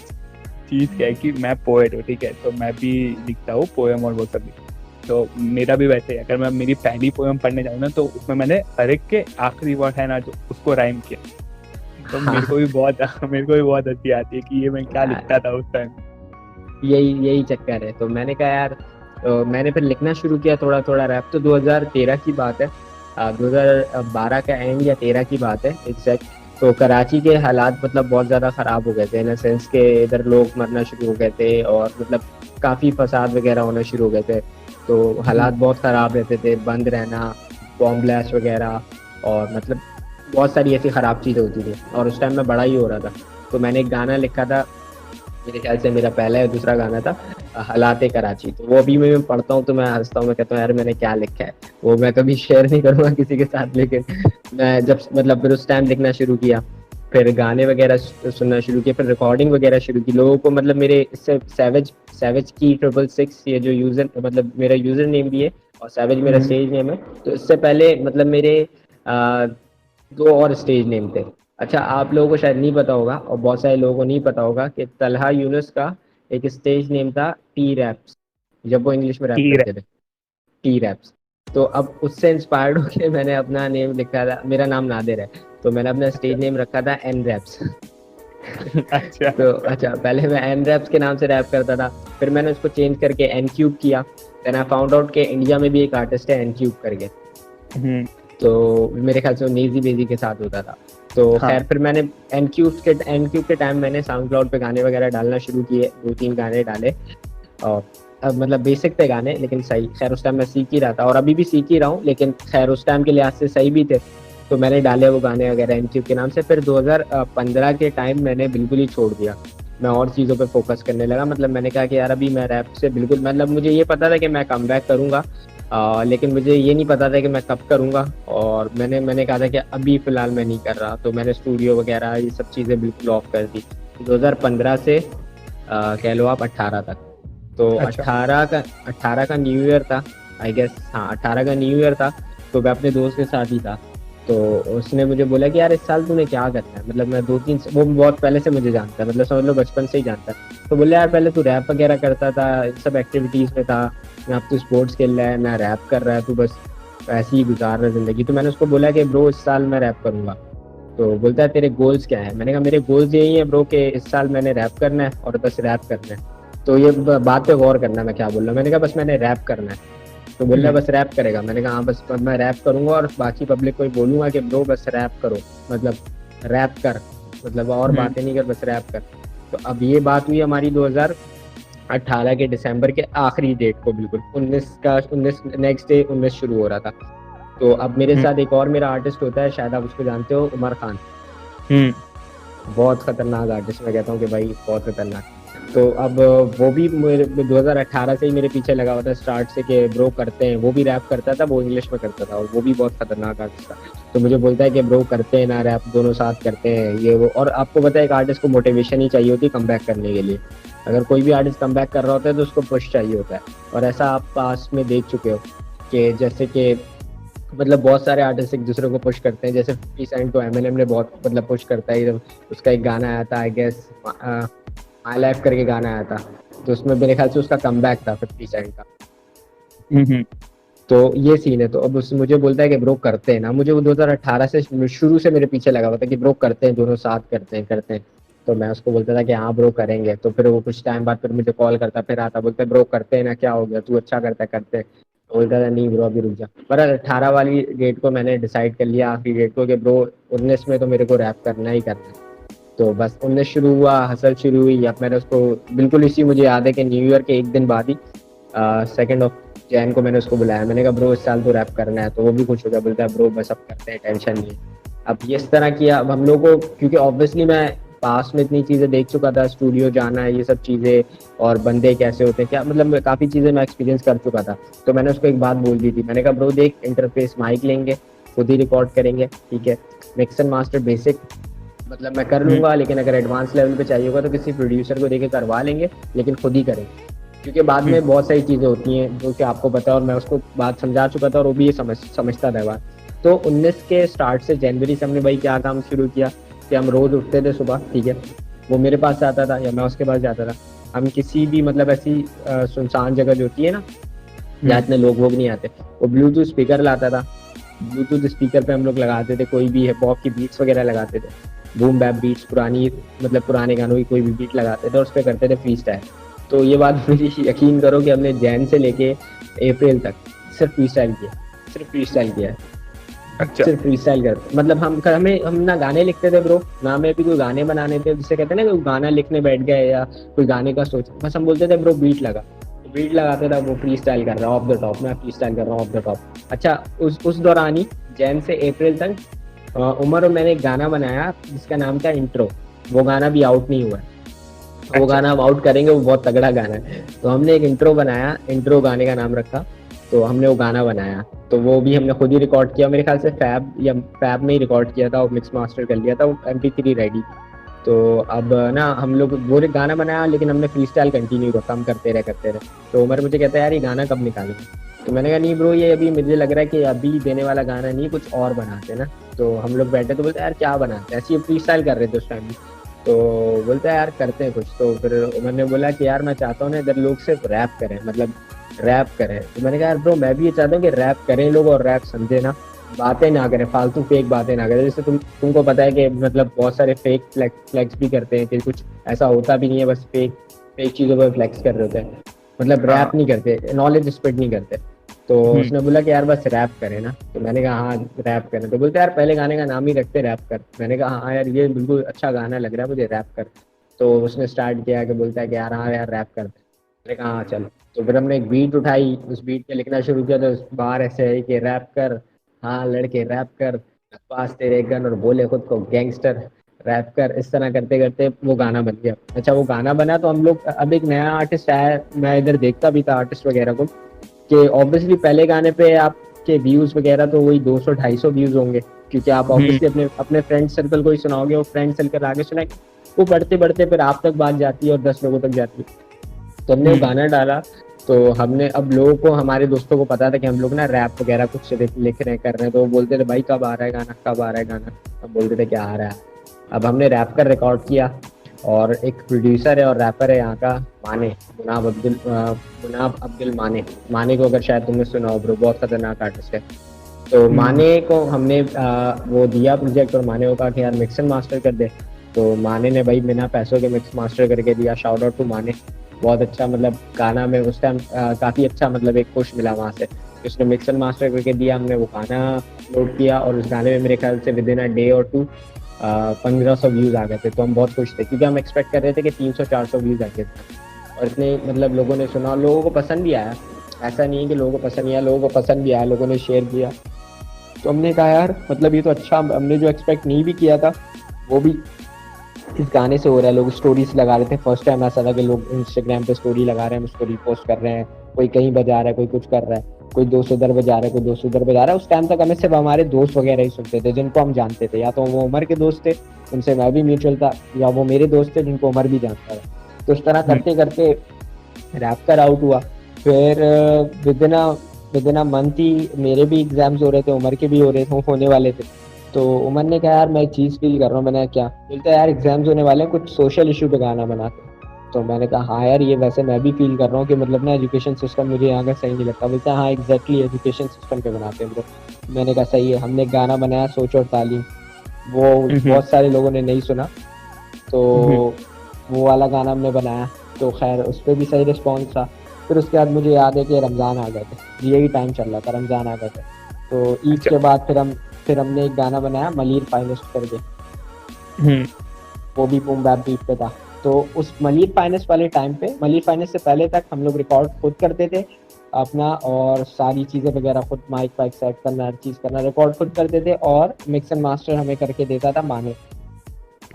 Speaker 2: चीज क्या है कि मैं पोएट हूँ, ठीक है, तो मैं भी लिखता हूँ पोएम और वो सब भी। तो मेरा भी वैसे है, अगर मैं मेरी पहली पोएम पढ़ने जाऊँ ना, तो उसमें मैंने हर एक के आखिरी वर्ड है ना जो उसको राइम किया। तो मेरे को
Speaker 1: हाँ
Speaker 2: भी बहुत मेरे को भी बहुत हंसी आती है कि ये मैं क्या लिखता था उस टाइम।
Speaker 1: यही यही चक्कर है। तो मैंने कहा यार मैंने फिर लिखना शुरू किया थोड़ा थोड़ा रैप। तो 2013 की बात है, 2012 का एंड या 13 की बात है एग्जैक्ट। तो कराची के हालात मतलब बहुत ज़्यादा ख़राब हो गए थे, इन द सेंस के इधर लोग मरना शुरू हो गए थे, और मतलब काफ़ी फसाद वगैरह होना शुरू हो गए थे। तो हालात बहुत ख़राब रहते थे, बंद रहना, बॉम्ब ब्लास्ट वगैरह, और मतलब बहुत सारी ऐसी ख़राब चीज़ें होती थी, और उस टाइम में बड़ा ही हो रहा था। तो मैंने एक गाना लिखा था, मेरे ख्याल से मेरा पहला या दूसरा गाना था, हालात कराची। तो वो अभी मैं पढ़ता हूँ तो मैं हंसता हूँ, मैं कहता हूँ यार मैंने क्या लिखा है। वो मैं कभी शेयर नहीं करूँगा किसी के साथ, लेकिन मैं जब मतलब फिर उस टाइम लिखना शुरू किया, फिर गाने वगैरह सुनना शुरू किया, फिर रिकॉर्डिंग वगैरह शुरू की। लोगों को मतलब मेरे इससे सैवेज सैवेज की 666 ये जो यूज़र, मतलब मेरा यूज़र नेम भी है, और सैवेज मेरा स्टेज नेम है। तो इससे पहले मतलब मेरे आ, 2 और स्टेज नेम थे। अच्छा, आप लोगों को शायद नहीं पता होगा और बहुत सारे लोगों को नहीं पता होगा कि तलहा यूनुस का एक स्टेज नेम था टी रैप्स, जब वो इंग्लिश में रैप
Speaker 2: ठीक
Speaker 1: करते थे, टी रैप्स। तो अब उससे इंस्पायर्ड होकर मैंने अपना नेम लिखा था, मेरा नाम नादिर है, तो मैंने अपना स्टेज नेम रखा था एन रैप्स।
Speaker 2: है। अच्छा।
Speaker 1: तो अच्छा, पहले मैं एन रैप्स के नाम से रैप करता था, फिर मैंने उसको चेंज करके एन क्यूब किया। देन आई फाउंड आउट कि इंडिया में भी एक आर्टिस्ट है एन क्यूब करके,
Speaker 2: हम्म।
Speaker 1: तो मेरे ख्याल से वो नेजी बेजी के साथ होता था। तो
Speaker 2: हाँ।
Speaker 1: खैर फिर मैंने एन क्यूब के टाइम मैंने साउंड क्लाउड पे गाने वगैरह डालना शुरू किए, 2-3 गाने डाले। और अब मतलब बेसिक थे गाने, लेकिन सही, खैर उस टाइम मैं सीख ही रहा था और अभी भी सीख ही रहा हूँ, लेकिन खैर उस टाइम के लिहाज से सही भी थे। तो मैंने डाले वो गाने वगैरह एनक्यूब के नाम से। फिर 2015 के टाइम मैंने बिल्कुल ही छोड़ दिया, मैं और चीज़ों पे फोकस करने लगा। मतलब मैंने कहा कि यार अभी मैं रैप से बिल्कुल, मतलब मुझे ये पता था कि मैं कम बैक करूँगा, लेकिन मुझे ये नहीं पता था कि मैं कब करूँगा। और मैंने कहा था कि अभी फ़िलहाल मैं नहीं कर रहा, तो मैंने स्टूडियो वगैरह ये सब चीज़ें बिल्कुल ऑफ कर दी 2015 से, कह लो आप 18 तक। तो
Speaker 2: अच्छा।
Speaker 1: 18 का न्यू ईयर था, आई गेस, हाँ 18 का न्यू ईयर था। तो मैं अपने दोस्त के साथ ही था, तो उसने मुझे बोला कि यार इस साल तूने क्या करना है। मतलब मैं 2-3, वो बहुत पहले से मुझे जानता है, मतलब समझ लो बचपन से ही जानता है। तो बोला यार पहले तू रैप वगैरह करता था, इन सब एक्टिविटीज़ में था, मैं अब तू स्पोर्ट्स खेल रहा है, मैं रैप कर रहा है, तू बस ऐसे ही गुजार रहा है ज़िंदगी। तो मैंने उसको बोला कि ब्रो इस साल मैं रैप करूँगा। तो बोलता है तेरे गोल्स क्या है। मैंने कहा मेरे गोल्स यही है ब्रो कि इस साल मैंने रैप करना है और बस रैप करना है। तो ये बात पे गौर करना, मैं क्या बोल रहा हूँ। मैंने कहा बस मैंने रैप करना है। तो बोल रहा है बस रैप करेगा। मैंने कहा हाँ बस मैं रैप करूंगा और बाकी पब्लिक को ही बोलूंगा कि ब्रो बस रैप करो, मतलब रैप कर, मतलब और बातें नहीं कर, बस रैप कर। तो अब ये बात हुई हमारी 2018 के दिसंबर के आखिरी डेट को, बिल्कुल 19 नेक्स्ट डे 19 शुरू हो रहा था। तो अब मेरे साथ एक और मेरा आर्टिस्ट होता है, शायद आप उसको जानते हो, उमर खान। बहुत खतरनाक आर्टिस्ट, मैं कहता हूँ कि भाई बहुत खतरनाक। तो अब वो भी मेरे 2018 से ही मेरे पीछे लगा हुआ था स्टार्ट से कि ब्रो करते हैं। वो भी रैप करता था, वो इंग्लिश में करता था और वो भी बहुत खतरनाक आर्टिस्ट था। तो मुझे बोलता है कि ब्रो करते हैं ना रैप, दोनों साथ करते हैं ये वो। और आपको पता है एक आर्टिस्ट को मोटिवेशन ही चाहिए होती है कम करने के लिए। अगर कोई भी आर्टिस्ट कम कर रहा होता है तो उसको पुश चाहिए होता है। और ऐसा आप पास में देख चुके हो कि जैसे कि मतलब बहुत सारे आर्टिस्ट एक दूसरे को पुश करते हैं। जैसे 50 सेंट को एमिनेम ने बहुत मतलब पुश करता है। उसका एक गाना आया था, आई गेस माई लाइफ करके गाना आया था, तो उसमें मेरे ख्याल से उसका कमबैक था 50 सेंट का। तो ये सीन है। तो अब उस मुझे बोलता है कि ब्रो करते हैं ना। मुझे वो 2018 से शुरू से मेरे पीछे लगा हुआ था कि ब्रो करते हैं, दोनों साथ करते हैं। तो मैं उसको बोलता था कि हाँ ब्रो करेंगे। तो फिर वो कुछ टाइम बाद फिर मुझे कॉल करता, फिर आता, बोलता है ब्रो करते हैं ना, क्या हो गया, तू अच्छा करता है, करते हैं। तो बोलता था नहीं ब्रो अभी रुक जा। पर 18 वाली डेट को मैंने डिसाइड कर लिया, आखिरी डेट को, कि ब्रो 19 में तो मेरे को रैप करना ही करना है। तो बस 19 शुरू हुआ, हसल शुरू हुई। अब मैंने उसको बिल्कुल इसी, मुझे याद है कि न्यू ईयर के एक दिन बाद ही 2 जैन को मैंने उसको बुलाया। मैंने कहा ब्रो इस साल तो रैप करना है। तो वो भी खुश हो गया, बोलता है ब्रो बस अब करते हैं, टेंशन नहीं है। अब ये इस तरह किया। अब हम लोग को, क्योंकि ऑब्वियसली मैं पास में इतनी चीज़ें देख चुका था, स्टूडियो जाना, ये सब चीज़ें, और बंदे कैसे होते हैं, क्या मतलब काफ़ी चीज़ें मैं एक्सपीरियंस कर चुका था। तो मैंने उसको एक बात बोल दी थी, मैंने कहा ब्रो देख, इंटरफेस माइक लेंगे, खुद ही रिकॉर्ड करेंगे, ठीक है। मिक्स एंड मास्टर बेसिक मतलब मैं कर लूंगा, लेकिन अगर एडवांस लेवल पे चाहिए होगा तो किसी प्रोड्यूसर को देके करवा लेंगे, लेकिन खुद ही करेंगे। क्योंकि बाद में बहुत सारी चीज़ें होती हैं जो कि आपको पता है, और मैं उसको बात समझा चुका था और वो भी ये समझता था बात। तो 19 के स्टार्ट से जनवरी से हमने भाई क्या काम शुरू किया कि हम रोज़ उठते थे सुबह, ठीक है, वो मेरे पास आता था या मैं उसके पास जाता था। हम किसी भी मतलब ऐसी सुनसान जगह जो होती है ना, जहाँ इतने लोग वोग नहीं आते, वो ब्लूटूथ स्पीकर लाता था। ब्लूटूथ स्पीकर पे हम लोग लगाते थे कोई भी हिप हॉप की बीट्स वगैरह लगाते थे, बूम बैप बीट्स, पुरानी मतलब पुराने गानों की कोई भी बीट लगाते थे और उस पर करते थे फ्री स्टाइल। तो ये बात मेरी यकीन करो कि हमने जैन से लेके अप्रैल तक सिर्फ फ्री स्टाइल किया, सिर्फ फ्री स्टाइल किया है।
Speaker 2: अच्छा।
Speaker 1: सिर्फ फ्री स्टाइल करते, मतलब हम ना गाने लिखते थे ब्रो, ना हमें भी कोई गाने बनाने थे, जिसे कहते हैं ना कोई गाना लिखने बैठ गए या कोई गाने का सोच, बस हम बोलते थे ब्रो बीट लगा, बीट लगाते था, वो फ्री स्टाइल कर रहा हूँ ऑफ द टॉप, मैं फ्री स्टाइल कर रहा हूँ ऑफ द टॉप। अच्छा, उस दौरान ही जैन से अप्रैल तक उमर और मैंने एक गाना बनाया जिसका नाम था इंट्रो। वो गाना भी आउट नहीं हुआ है, वो गाना हम आउट करेंगे, वो बहुत तगड़ा गाना है। तो हमने एक इंट्रो बनाया, इंट्रो गाने का नाम रखा, तो हमने वो गाना बनाया। तो वो भी हमने खुद ही रिकॉर्ड किया, मेरे ख्याल से फैब में ही रिकॉर्ड किया था, वो मिक्स मास्टर कर लिया था, वो MP3 रेडी। तो अब ना हम लोग वो गाना बनाया, लेकिन हमने फ्री स्टाइल कंटिन्यू रखा, हम करते रहे। तो उमर मुझे कहता है यार ये गाना कब निकालेंगे। तो मैंने कहा नहीं ब्रो, ये अभी मुझे लग रहा है कि अभी देने वाला गाना नहीं, कुछ और बनाते ना। तो हम लोग बैठे तो बोलते यार क्या बनाते हैं, ऐसे ही फ्री स्टाइल कर रहे थे उस टाइम। तो बोलते हैं यार करते हैं कुछ। तो फिर मैंने बोला कि यार मैं चाहता हूँ ना इधर लोग सिर्फ रैप करें, मतलब रैप करें। तो मैंने कहा यार ब्रो मैं भी ये चाहता हूँ कि रैप करें लोग और रैप समझे ना, बातें ना करें, फालतू फेक बातें ना करें। जैसे तुमको पता है कि मतलब बहुत सारे फेक फ्लेक्स भी करते हैं कि कुछ ऐसा होता भी नहीं है, बस फेक फेक चीज़ों पर फ्लेक्स कर रहे होते हैं, मतलब रैप
Speaker 2: हाँ।
Speaker 1: नहीं करते, नॉलेज स्प्रेड नहीं करते। तो
Speaker 2: हम्म।
Speaker 1: उसने बोला कि यार बस रैप करें ना। तो मैंने कहा हाँ रैप करें। तो बोलते यार पहले गाने का नाम ही रखते रैप कर। मैंने कहा हाँ यार ये बिल्कुल अच्छा गाना लग रहा है मुझे, रैप कर। तो उसने स्टार्ट किया कि बोलता है कि यार हाँ यार रैप करते हैं। मैंने कहा हाँ चलो। तो फिर हमने एक बीट उठाई, उस बीट पे लिखना शुरू किया। तो बाहर ऐसे है कि रैप कर, हाँ लड़के रैप कर, पास तेरे गन और बोले खुद को गैंगस्टर, रैप कर। इस तरह करते करते वो गाना बन गया। अच्छा वो गाना बना तो हम लोग, अब एक नया आर्टिस्ट आया, मैं इधर देखता भी था आर्टिस्ट वगैरह को, कि ऑब्वियसली पहले गाने पे आपके व्यूज वगैरह तो वही 200-250 व्यूज होंगे, क्योंकि आप
Speaker 2: हम्म।
Speaker 1: ऑब्वियसली अपने अपने फ्रेंड सर्कल को ही सुनाओगे, वो फ्रेंड सर्कल आगे सुनाएंगे, वो बढ़ते बढ़ते फिर आप तक बात जाती है और 10 लोगों तक जाती है। तो हमने वो
Speaker 2: हम्म।
Speaker 1: गाना डाला। तो हमने, अब लोगों को, हमारे दोस्तों को पता था कि हम लोग ना रैप वगैरह कुछ लिख रहे हैं, कर रहे हैं। तो वो बोलते थे भाई कब आ रहा है गाना, कब आ रहा है गाना। हम बोलते थे क्या आ रहा है। अब हमने रैप कर रिकॉर्ड किया, और एक प्रोड्यूसर है और रैपर है यहाँ का, माने, मुनाब अब्दुल माने। माने को अगर शायद तुमने सुना हो ब्रो, बहुत खतरनाक आर्टिस्ट है। तो
Speaker 2: हम्म।
Speaker 1: माने को हमने वो दिया प्रोजेक्ट, और माने को कहा कि यार मिक्स एंड मास्टर कर दे। तो माने ने भाई बिना पैसों के मिक्स मास्टर करके दिया। शाउट आउट टू माने, बहुत अच्छा, मतलब गाना में उस टाइम काफ़ी अच्छा, मतलब एक पुश मिला वहाँ से। उसने मिक्स एंड मास्टर करके दिया, हमने वो गाना अपलोड किया, और उस गाने में मेरे ख्याल से विद इन अ डे और टू 1500 व्यूज़ आ गए थे। तो हम बहुत खुश थे, क्योंकि हम एक्सपेक्ट कर रहे थे कि 300-400 व्यूज़ आएंगे। और इतने मतलब लोगों ने सुना, लोगों को पसंद भी आया। ऐसा नहीं है कि लोगों को पसंद नहीं आया, लोगों को पसंद भी आया, लोगों ने शेयर किया। तो हमने कहा यार मतलब ये तो अच्छा, हमने जो एक्सपेक्ट नहीं भी किया था वो भी इस गाने से हो रहा है। लोग स्टोरीज लगा रहे थे, फर्स्ट टाइम ऐसा था कि लोग इंस्टाग्राम पे स्टोरी लगा रहे हैं, हम उसको रिपोस्ट कर रहे हैं। कोई कहीं बजा रहा है, कोई कुछ कर रहा है, कोई दोस्त उधर बजा रहा है, कोई दोस्त उधर बजा रहा है। उस टाइम तक हमें सिर्फ हमारे दोस्त वगैरह ही सुनते थे जिनको हम जानते थे, या तो वो उमर के दोस्त थे, उनसे मैं भी म्यूचुअल था, या वो मेरे दोस्त थे जिनको उमर भी जानता था। तो इस तरह
Speaker 2: हम्म।
Speaker 1: करते करते रैप कर आउट हुआ। फिर विद इन अ मंथ ही मेरे भी एग्जाम्स हो रहे थे, उमर के भी हो रहे थे, होने वाले थे। तो उमर ने कहा यार मैं एक चीज़ फील कर रहा हूँ। मैंने क्या, बोलता है यार एग्जाम्स होने वाले हैं, कुछ सोशल इशू पे गाना बनाते। तो मैंने कहा हाँ यार ये वैसे मैं भी फील कर रहा हूँ कि मतलब ना एजुकेशन सिस्टम मुझे यहाँ का सही नहीं लगता। बोलता है हाँ एग्जैक्टली एजुकेशन सिस्टम पे बनाते हैं ब्रो। मैंने कहा सही है। हमने एक गाना बनाया सोच और तालीम, वो
Speaker 2: हम्म।
Speaker 1: बहुत सारे लोगों ने नहीं सुना। तो
Speaker 2: हम्म।
Speaker 1: वो वाला गाना हमने बनाया। तो खैर उस पर भी सही रिस्पॉन्स था। फिर उसके बाद मुझे याद है कि रमज़ान आ गए थे, यही टाइम चल रहा था, रमज़ान आ गए थे। तो ईद
Speaker 2: अच्छा।
Speaker 1: के बाद फिर हमने एक गाना बनाया मलिर फाइनेस्ट करके,
Speaker 2: हम्म।
Speaker 1: वो भी बूम बैप बीट पे था। तो उस मलिर फाइनेस्ट वाले टाइम पे, मलिर फाइनेस्ट से पहले तक हम लोग रिकॉर्ड खुद करते थे अपना, और सारी चीज़ें वगैरह खुद, माइक वाइक सेट करना, हर चीज़ करना, रिकॉर्ड खुद करते थे, और मिक्स एंड मास्टर हमें करके देता था माने।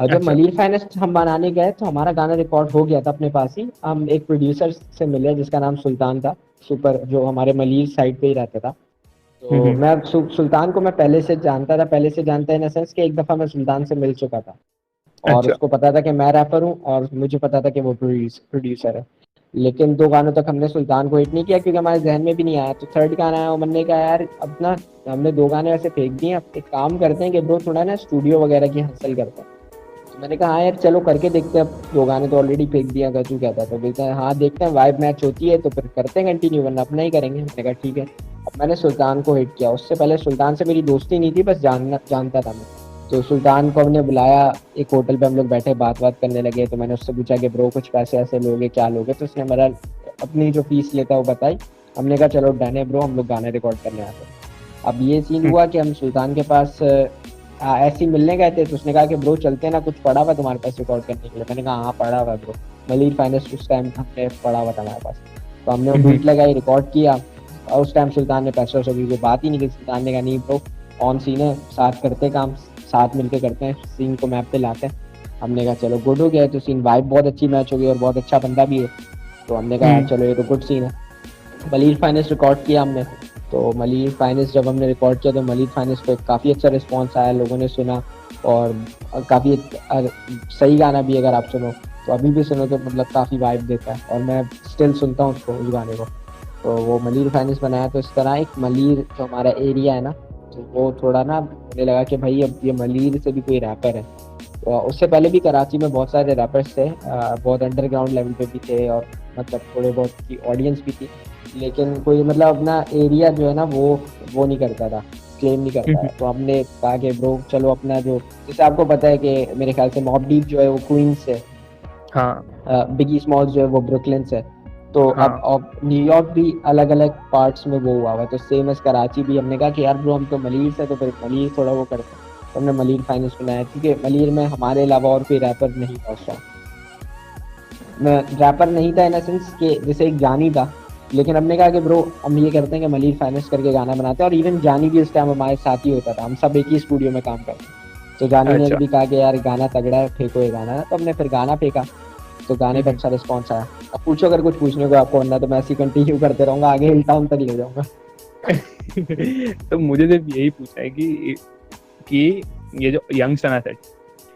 Speaker 1: और जब
Speaker 2: अच्छा।
Speaker 1: मलिर फाइनेस्ट हम बनाने गए तो हमारा गाना रिकॉर्ड हो गया था अपने पास ही। हम एक प्रोड्यूसर से मिले जिसका नाम सुल्तान था, सुपर, जो हमारे मलिर साइड पे ही रहता था। तो
Speaker 2: हम्म।
Speaker 1: मैं सुल्तान को मैं पहले से जानता था, पहले से जानता इन सेंस कि एक दफ़ा मैं सुल्तान से मिल चुका था, और
Speaker 2: अच्छा।
Speaker 1: उसको पता था कि मैं रैपर हूँ, और मुझे पता था कि वो प्रोड्यूसर है। लेकिन 2 गानों तक हमने सुल्तान को हिट नहीं किया, क्योंकि हमारे जहन में भी नहीं आया। तो थर्ड गाना आया, मन ने कहा यार अपना, हमने 2 गाने वैसे फेंक दिए, अब एक काम करते हैं कि ब्रो थोड़ा ना स्टूडियो वगैरह की हासिल करते हैं। तो मैंने कहा हाँ यार चलो करके देखते हैं। अब 2 गाने तो ऑलरेडी फेंक दिया, अगर तू कहता है तो। बोलता है हाँ देखते हैं, वाइब मैच होती है तो फिर करते हैं कंटिन्यू, वरना अपना ही करेंगे। मैंने कहा ठीक है। अब मैंने सुल्तान को हिट किया। उससे पहले सुल्तान से मेरी दोस्ती नहीं थी, बस जानता था मैं। तो सुल्तान को हमने बुलाया, एक होटल पे हम लोग बैठे बात बात करने लगे। तो मैंने उससे पूछा कि ब्रो कुछ पैसे ऐसे लोगे, क्या लोगे। तो उसने मेरा अपनी जो फीस लेता है वो बताई। हमने कहा चलो डन है ब्रो, हम लोग गाने रिकॉर्ड करने आते हैं। अब ये सीन
Speaker 2: हम्म।
Speaker 1: हुआ कि हम सुल्तान के पास ऐसे ही मिलने गए थे। तो उसने कहा कि ब्रो चलते हैं ना, कुछ पड़ा हुआ तुम्हारे पास रिकॉर्ड करने के लिए। मैंने कहा हाँ पड़ा हुआ ब्रो, मलिर फाइनेस्ट उस टाइम हमने पड़ा हुआ था हमारे पास। तो हमने वो
Speaker 2: हम्म।
Speaker 1: बीट लगाई, रिकॉर्ड किया। और उस टाइम सुल्तान ने पैसों से भी कोई बात ही नहीं की। सुल्तान ने कहा नहीं ब्रो, ऑन सीन है, साथ करते काम, साथ मिलके करते हैं, सीन को मैप पे लाते हैं। हमने कहा चलो गुड हो गया। तो सीन वाइब बहुत अच्छी मैच हो गई, और बहुत अच्छा बंदा भी है। तो हमने कहा यार
Speaker 2: हम्म।
Speaker 1: चलो ये तो गुड सीन है। मलिर फाइनेस्ट रिकॉर्ड किया हमने। तो मलिर फाइनेस्ट जब हमने रिकॉर्ड किया तो मलिर फाइनेस्ट पे काफ़ी अच्छा रिस्पॉन्स आया, लोगों ने सुना। और काफ़ी सही गाना भी, अगर आप सुनो तो अभी भी सुनो तो मतलब काफ़ी वाइब देता है, और मैं स्टिल सुनता हूँ उसको, उस गाने को। तो वो मलिर फाइनेंस बनाया। तो इस तरह एक मलिर जो हमारा एरिया है ना, तो वो थोड़ा ना मुझे लगा कि भाई अब ये मलिर से भी कोई रैपर है। तो उससे पहले भी कराची में बहुत सारे रैपर्स थे, बहुत अंडरग्राउंड लेवल पे भी थे, और मतलब थोड़े बहुत की ऑडियंस भी थी, लेकिन कोई मतलब अपना एरिया जो है ना वो नहीं करता था, क्लेम नहीं करता है। तो हमने कहा कि ब्रो चलो अपना जो, जैसे आपको पता है कि मेरे ख्याल से मॉब डीप जो है वो क्वींस से,
Speaker 2: हाँ
Speaker 1: बिगी स्मॉल्स जो है वो ब्रुकलिन से। तो
Speaker 2: हाँ।
Speaker 1: अब न्यूयॉर्क भी अलग अलग पार्ट्स में वो हुआ हुआ है, तो सेम एज कराची भी। हमने कहा कि यार ब्रो हम तो मलिर से, तो फिर मलिर थोड़ा वो करते हैं, तो हमने मलिर फाइनेंस बनाया, क्योंकि मलिर में हमारे अलावा और कोई रैपर नहीं था उस टाइम। मैं रैपर नहीं था इन द सेंस कि जैसे एक जानी था, लेकिन हमने कहा कि ब्रो हम ये करते हैं कि मलिर फाइनेंस करके गाना बनाते हैं। और इवन जानी भी उस टाइम हमारे साथ ही होता था, हम सब एक ही स्टूडियो में काम करते हैं। तो जानी ने
Speaker 2: अच्छा।
Speaker 1: भी कहा कि यार गाना तगड़ा है, फेंको ये गाना, तो हमने फिर गाना फेंका। तो गाने का
Speaker 2: हम्म।
Speaker 1: अच्छा रिस्पॉन्स आया। अब पूछो अगर कुछ पूछने को आपको, वरना तो मैं ऐसे कंटिन्यू करते रहूंगा, आगे हिल टाउन तक ले जाऊंगा।
Speaker 2: तो मुझे सिर्फ यही पूछना है कि ये जो यंग सनत है,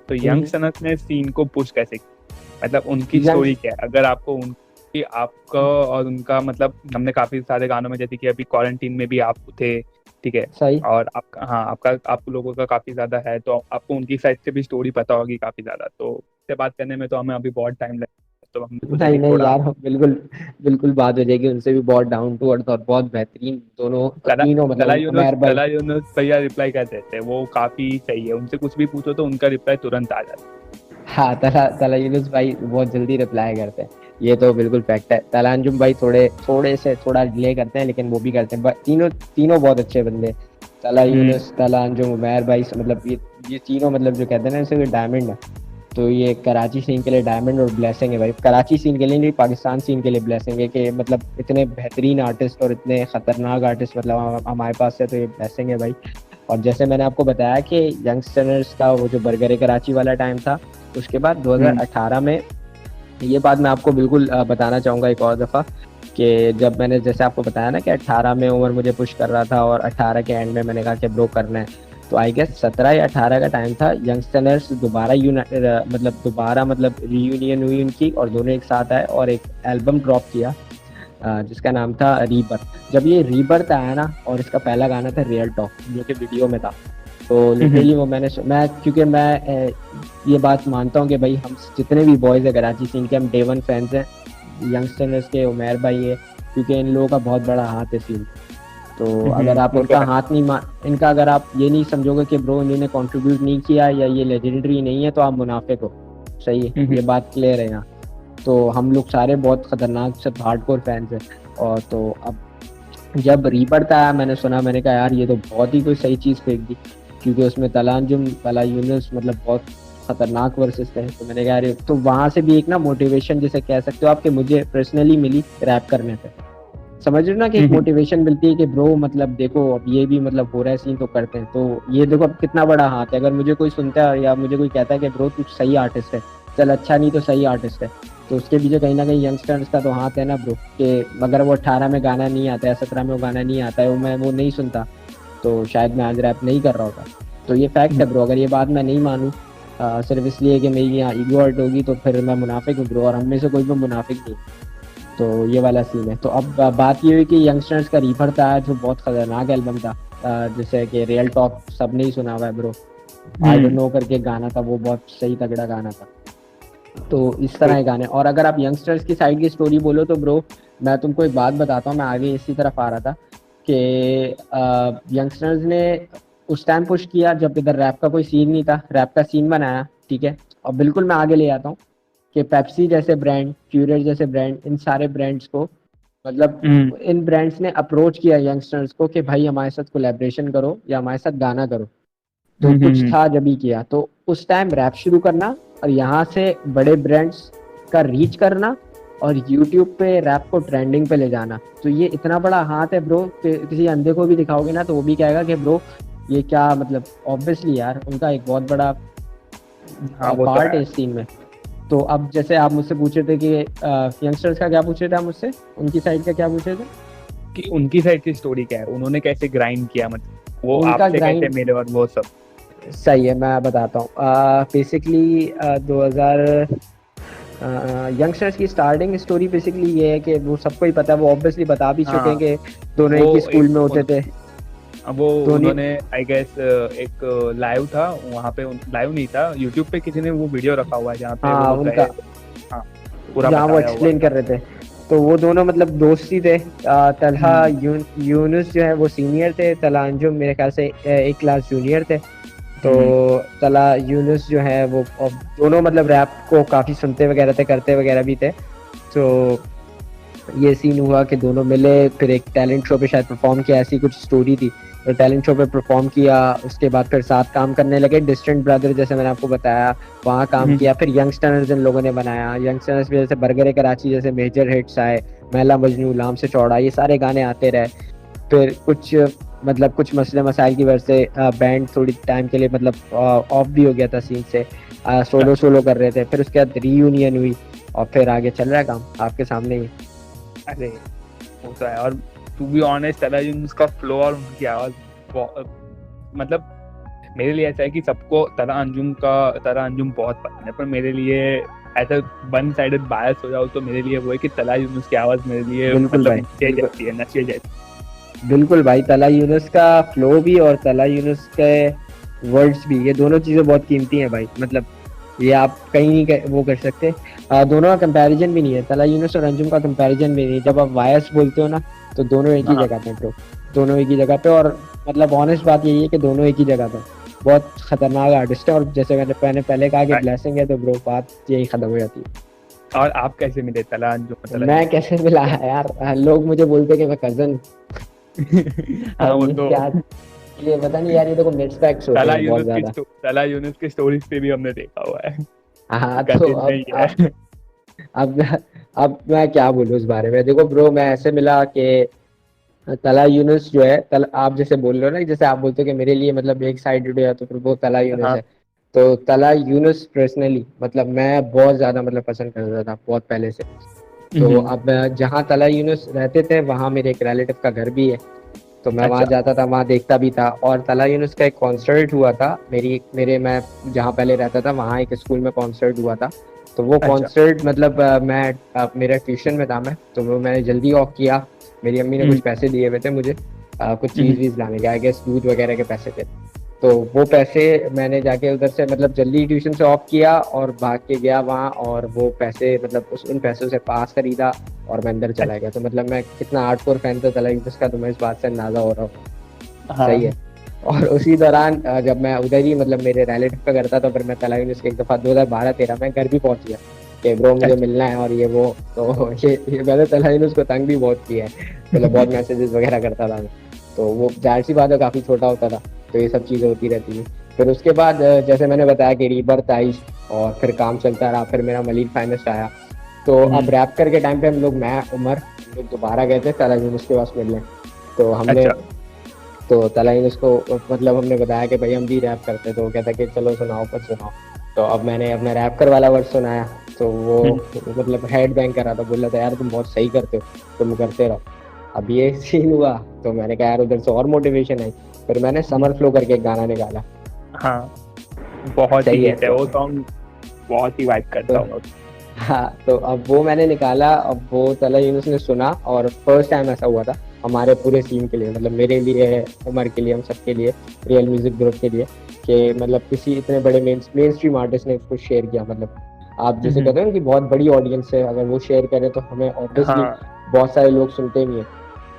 Speaker 2: तो यंग सनत ने सीन को पुश कैसे किया? मतलब उनकी
Speaker 1: यंग,
Speaker 2: स्टोरी क्या है, अगर आपको उनकी, आपका और उनका, मतलब हमने काफी सारे गानों में, जैसे कि अभी क्वारंटीन में भी आप थे, ठीक है,
Speaker 1: सही।
Speaker 2: और आपका, हाँ, आपका, आप लोगों का काफी ज्यादा है, तो आपको उनकी साइड से भी स्टोरी पता होगी काफी ज्यादा, तो उससे बात करने में तो हमें अभी बहुत टाइम लगेगा, तो हमने सोचा
Speaker 1: नहीं
Speaker 2: कि
Speaker 1: नहीं
Speaker 2: थोड़ा
Speaker 1: यार, बिल्कुल बिल्कुल बात हो जाएगी। उनसे भी बहुत डाउन टू अर्थ और बहुत बेहतरीन दोनों,
Speaker 2: तला
Speaker 1: तीनों, मतलब उमर भाई।
Speaker 2: तला यूनुस भैया रिप्लाई कर देते हैं, वो काफी सही है, उनसे कुछ भी पूछो तो उनका रिप्लाई तुरंत आ जाता
Speaker 1: हाँ, तला तला यूनुस भाई बहुत जल्दी रिप्लाई करते हैं, ये तो बिल्कुल फैक्ट है। तला अंजुम भाई थोड़े थोड़े से थोड़ा डिले करते हैं, लेकिन वो भी करते हैं। तीनों तीनों बहुत अच्छे बंदे, तला
Speaker 2: है।
Speaker 1: यूनुस, तला अंजुम, उमर भाई, मतलब ये तीनों, मतलब जो कहते हैं ना इसे डायमंड है। तो ये कराची सीन के लिए डायमंड और ब्लेसिंग है भाई। कराची सीन के लिए नहीं, पाकिस्तान सीन के लिए ब्लेसिंग है कि मतलब इतने बेहतरीन आर्टिस्ट और इतने खतरनाक आर्टिस्ट मतलब हमारे पास है, तो ये ब्लेसिंग है भाई। और जैसे मैंने आपको बताया कि यंगस्टर्स का वो जो बर्गर कराची वाला टाइम था, उसके बाद
Speaker 2: हम्म
Speaker 1: 2018 में, ये बात मैं आपको बिल्कुल बताना चाहूँगा एक और दफ़ा, कि जब मैंने जैसे आपको बताया ना कि 18 में उमर मुझे पुश कर रहा था, और 18 के एंड में मैंने कहा कि ब्रो करना है, तो आई गेस 17 या 18 का टाइम था, यंगस्टर्स दोबारा मतलब रीयूनियन हुई उनकी, और दोनों एक साथ आए और एक एल्बम ड्रॉप किया, जिसका नाम था रीबर्थ। जब ये रीबर्थ आया ना, और इसका पहला गाना था रियल टॉक, जो कि वीडियो में था, तो
Speaker 2: हम्म
Speaker 1: लिटरली वो मैं क्योंकि मैं ये बात मानता हूँ कि भाई हम जितने भी बॉयज़ है कराची सीन के, हम डे वन फैंस हैं यंगस्टर्स के, उमर भाई है, क्योंकि इन लोगों का बहुत बड़ा हाथ है सीन। तो अगर आप
Speaker 2: वो तो
Speaker 1: इनका
Speaker 2: है।
Speaker 1: हाथ नहीं इनका अगर आप ये नहीं समझोगे कि ब्रो इन्होंने कंट्रीब्यूट नहीं किया या ये लेजेंडरी नहीं है, तो आप मुनाफिक हो। सही है, ये
Speaker 2: हम्म
Speaker 1: बात क्लियर है यहाँ। तो हम लोग सारे बहुत खतरनाक से हार्डकोर फैंस हैं। और तो अब जब रीबर्थ आया, मैंने सुना, मैंने कहा यार ये तो बहुत ही कोई सही चीज़ फेंक दी, क्योंकि उसमें तलांजुम, तला यूनुस, मतलब बहुत खतरनाक वर्सेस थे। तो मैंने कहा अरे, तो वहां से भी एक ना मोटिवेशन जिसे कह सकते हो आपके, मुझे पर्सनली मिली रैप करने पे। समझ रहे हो ना कि एक
Speaker 2: हम्म
Speaker 1: मोटिवेशन मिलती है कि ब्रो मतलब देखो अब ये भी मतलब हो रहा है सीन, तो करते हैं। तो ये देखो अब कितना बड़ा हाथ है, अगर मुझे कोई सुनता है या मुझे कोई कहता है कि ब्रो तू सही आर्टिस्ट है, चल अच्छा नहीं तो सही आर्टिस्ट है, तो उसके पीछे कहीं ना कहीं यंगस्टर्स का तो हाथ है ना ब्रो, कि अगर वो 18 में गाना नहीं आता है, 17 में वो गाना नहीं आता है, मैं वो नहीं सुनता, तो शायद मैं आज रैप नहीं कर रहा होता। तो ये फैक्ट है ब्रो, अगर ये बात मैं नहीं मानूँ सिर्फ इसलिए कि मेरी यहाँ ईगो हर्ट होगी, तो फिर मैं मुनाफिक हूँ ब्रो, और हम में से कोई भी मुनाफिक नहीं। तो ये वाला सीन है। तो अब बात ये हुई कि यंगस्टर्स का रीफर था, जो बहुत खतरनाक एल्बम था, जैसे कि रियल टॉक सबने ही सुना हुआ है bro, I don't
Speaker 2: hmm.
Speaker 1: No करके गाना था, वो बहुत सही तगड़ा गाना था। तो इस तरह के गाने। और अगर आप यंगस्टर्स की साइड की स्टोरी बोलो तो ब्रो, मैं तुमको एक बात बताता हूँ, मैं आगे इसी तरफ आ रहा था कि यंगस्टर्स ने उस टाइम पुश किया जब इधर रैप का कोई सीन नहीं था, रैप का सीन बनाया, ठीक है। और बिल्कुल मैं आगे ले आता हूँ कि पेप्सी जैसे ब्रांड, फ्यूरियर जैसे ब्रांड, इन सारे ब्रांड्स को, मतलब
Speaker 2: हम्म
Speaker 1: इन ब्रांड्स ने अप्रोच किया यंगस्टर्स को कि भाई हमारे साथ कोलैबोरेशन करो या हमारे साथ गाना करो। तो कुछ
Speaker 2: हम्म।
Speaker 1: था जब ही किया, तो उस टाइम रैप शुरू करना, और यहाँ से बड़े ब्रांड्स का रीच करना, और यूट्यूब पे रैप को ट्रेंडिंग पे ले जाना, तो ये इतना बड़ा हाथ है ब्रो कि किसी अंधे को भी दिखाओगे ना तो वो भी कहेगा कि ब्रो ये क्या, मतलब ऑब्वियसली यार उनका एक बहुत बड़ा
Speaker 2: हाँ वो तो
Speaker 1: पार्ट
Speaker 2: है,
Speaker 1: है इस सीन में। तो अब जैसे आप मुझसे पूछ रहे थे कि यंगस्टर्स का क्या पूछ रहे थे आप मुझसे, उनकी साइड का क्या पूछ रहे थे।
Speaker 2: कि उनकी साइड की स्टोरी क्या है, उन्होंने कैसे ग्राइंड किया, मतलब वो
Speaker 1: उनका
Speaker 2: आपसे कैसे
Speaker 1: ग्राइंड
Speaker 2: मिले और वो सब।
Speaker 1: सही है, मैं बताता हूँ। बेसिकली 2000 यंगस्टर्स की स्टार्टिंग स्टोरी बेसिकली ये है कि वो सबको ही पता है, वो ऑब्वियसली बता भी चुके
Speaker 2: हाँ
Speaker 1: हैं कि दोनों एक ही
Speaker 2: वो
Speaker 1: स्कूल
Speaker 2: एक
Speaker 1: में होते थे।
Speaker 2: वो
Speaker 1: दोनों।
Speaker 2: उन्होंने आई गेस एक लाइव था वहाँ पे, लाइव नहीं था, यूट्यूब पे किसी ने वो वीडियो रखा हुआ है जहाँ पे वो
Speaker 1: हाँ
Speaker 2: लोग
Speaker 1: उनका,
Speaker 2: गए। हाँ पूरा
Speaker 1: जहाँ वो
Speaker 2: बताया हुआ
Speaker 1: एक्सप्लेन
Speaker 2: था।
Speaker 1: कर रहे थे। तो वो दोनों मतलब दोस्त ही थे। तलहा
Speaker 2: हम्म।
Speaker 1: यूनुस जो है वो सीनियर थे, तला अंजुम मेरे ख्याल से एक क्लास जूनियर थे। तो
Speaker 2: हम्म।
Speaker 1: तला यूनुस जो है वो दोनों मतलब रैप को काफी सुनते वगैरह थे, करते वगैरह भी थे। तो ये सीन हुआ कि दोनों मिले, फिर एक टैलेंट शो पे शायद परफॉर्म किया, ऐसी कुछ स्टोरी थी। तो टैलेंट शो पे परफॉर्म किया, उसके बाद फिर साथ काम करने लगे, डिस्टेंट ब्रदर जैसे मैंने आपको बताया, वहाँ काम
Speaker 2: हम्म।
Speaker 1: किया। फिर यंगस्टर्स इन लोगों ने बनाया, यंगस्टर्स में जैसे बर्गर कराची जैसे मेजर हिट्स आए, मैला मजनू, लाम से चौड़ा, ये सारे गाने आते रहे। फिर कुछ मतलब कुछ मसले मसाइल की वजह से बैंड थोड़ी टाइम के लिए मतलब ऑफ भी हो गया था सीन से, सोलो
Speaker 2: अच्छा।
Speaker 1: सोलो कर रहे थे। फिर उसके बाद रीयूनियन हुई, और फिर आगे चल रहा है काम आपके सामने ही।
Speaker 2: अरे वो तो है। और टू बी ऑनेस्ट अलाउद्दीन उसका फ्लो और उनकी आवाज मतलब मेरे लिए ऐसा है कि सबको तरा अंजुम बहुत पसंद है, पर मेरे लिए ऐसा वन साइडेड बायस हो जाओ तो मेरे लिए वो है कि तला यूनुस की आवाज मेरे लिए
Speaker 1: बिल्कुल
Speaker 2: मतलब
Speaker 1: भाई,
Speaker 2: नशे
Speaker 1: बिल्कुल।
Speaker 2: जैसी है, नशे जैसी।
Speaker 1: बिल्कुल भाई, तला यूनुस का फ्लो भी और तला यूनुस के वर्ड्स भी, ये दोनों चीजें बहुत कीमती हैं भाई। मतलब ये आप कहीं नहीं वो कर सकते। दोनों का कंपैरिजन भी नहीं है, तला यूनुस और अंजुम का कंपैरिजन भी नहीं है। जब आप वायस बोलते हो ना, तो दोनों एक ही
Speaker 2: हाँ
Speaker 1: जगह पे ब्रो, दोनों एक ही जगह पे। और मतलब ऑनेस्ट बात यही है कि दोनों एक ही जगह पे बहुत खतरनाक आर्टिस्ट है। और जैसे मैंने पहले कहा कि
Speaker 2: right।
Speaker 1: ब्लेसिंग है, तो ब्रो बात यही खत्म हो जाती
Speaker 2: और आप कैसे मिले तला अंजुम
Speaker 1: है।
Speaker 2: तला
Speaker 1: मैं
Speaker 2: यूनुस
Speaker 1: कैसे मिला है यार, लोग मुझे बोलते कि मैं कजन।
Speaker 2: हाँ
Speaker 1: अब
Speaker 2: वो
Speaker 1: ये
Speaker 2: तो
Speaker 1: क्या, ये पता नहीं यार, ये देखो मिक्स फैक्ट्स होते हैं बहुत ज्यादा।
Speaker 2: तला यूनुस की स्टोरीज पे भी हमने देखा हुआ है
Speaker 1: हाँ तो
Speaker 2: कजिन नहीं है।
Speaker 1: अब अब मैं क्या बोलूँ इस बारे में। देखो ब्रो, मैं ऐसे मिला कि तला यूनुस जो है, आप जैसे बोल रहे हो ना, जैसे आप बोलते हो कि मेरे लिए मतलब एक साइडेड है, तो फिर वो तला यूनुस
Speaker 2: हाँ।
Speaker 1: है। तो तला यूनुस पर्सनली मतलब मैं बहुत ज्यादा मतलब पसंद करता था बहुत पहले से। तो
Speaker 2: हम्म।
Speaker 1: अब जहाँ तला यूनुस रहते थे वहाँ मेरे एक रिलेटिव का घर भी है। तो मैं वहाँ
Speaker 2: अच्छा।
Speaker 1: जाता था, वहाँ देखता भी था। और तला यूनुस का एक कॉन्सर्ट हुआ था, मैं जहाँ पहले रहता था वहाँ एक स्कूल में कॉन्सर्ट हुआ था। तो वो
Speaker 2: अच्छा।
Speaker 1: कॉन्सर्ट मतलब मेरा ट्यूशन में था मैं, तो वो मैंने जल्दी ऑफ किया। मेरी अम्मी ने कुछ
Speaker 2: हम्म।
Speaker 1: पैसे दिए हुए थे मुझे, कुछ चीज़
Speaker 2: हम्म।
Speaker 1: वीज़ लाने के, आई गेस दूध वगैरह के पैसे थे। तो वो पैसे मैंने जाके उधर से मतलब जल्दी ट्यूशन से ऑफ किया और भाग के गया वहाँ, और वो पैसे मतलब उन पैसों से पास खरीदा, और मैं अंदर चला
Speaker 2: अच्छा।
Speaker 1: गया। तो मतलब मैं कितना हार्डकोर फैन था तला यूसुफ का, तुम्हें इस बात से अंदाजा हो रहा हो। सही है।
Speaker 2: हाँ।
Speaker 1: और उसी दौरान जब मैं उधर ही मतलब मेरे रिलेटिव का घर था, तो फिर मैं तला यूनुस के एक दफ़ा 2012-13 में घर भी पहुंच गया कि ब्रो मुझे
Speaker 2: अच्छा।
Speaker 1: मिलना है और ये वो। तो ये मैंने तला यूनुस को तंग भी बहुत किया है, मतलब बहुत मैसेजेस वगैरह करता था मैं। तो वो जाहिर सी बात है, काफ़ी छोटा होता था, तो ये सब चीज़ें होती रहती थी। फिर उसके बाद जैसे मैंने बताया कि रीबर्थ आई, और फिर काम चलता रहा, फिर मेरा मलिक फाइनेस्ट आया। तो अब
Speaker 2: हम्म।
Speaker 1: रैप करके टाइम पे हम लोग, मैं उमर, हम लोग दोबारा गए थे तला यूनुस के पास मिलने। तो हमने,
Speaker 2: अच्छा।
Speaker 1: तो तलाइन उसको मतलब हमने बताया कि भाई हम भी रैप करते, तो वो कहता कि चलो सुनाओ कुछ सुनाओ। तो अब मैंने अपना रैप वाला वर्ड सुनाया। तो वो
Speaker 2: हम्म।
Speaker 1: मतलब हेड बैंग कर रहा था, बोल रहा था यार तुम बहुत सही करते हो, तुम करते रहो। अब ये सीन हुआ, तो मैंने कहा यार उधर से और मोटिवेशन आई। फिर मैंने
Speaker 2: हम्म।
Speaker 1: समर फ्लो करके एक गाना निकाला।
Speaker 2: हाँ बहुत ही
Speaker 1: सही है।
Speaker 2: हिट है वो सॉन्ग, बहुत ही वाइब
Speaker 1: तो
Speaker 2: करता हूँ मैं।
Speaker 1: हाँ, तो अब वो मैंने निकाला, अब वो तला यूनुस ने सुना, और फर्स्ट टाइम ऐसा हुआ था हमारे पूरे सीन के लिए, मतलब मेरे लिए, उमर के लिए, हम सबके लिए, रियल म्यूजिक ग्रुप के लिए, कि मतलब किसी इतने बड़े मेन स्ट्रीम आर्टिस्ट ने इसको शेयर किया। मतलब आप जैसे
Speaker 2: हम्म।
Speaker 1: कहते हो ना कि बहुत बड़ी ऑडियंस है, अगर वो शेयर करें तो हमें ऑब्वियसली
Speaker 2: हाँ।
Speaker 1: बहुत सारे लोग सुनते भी हैं।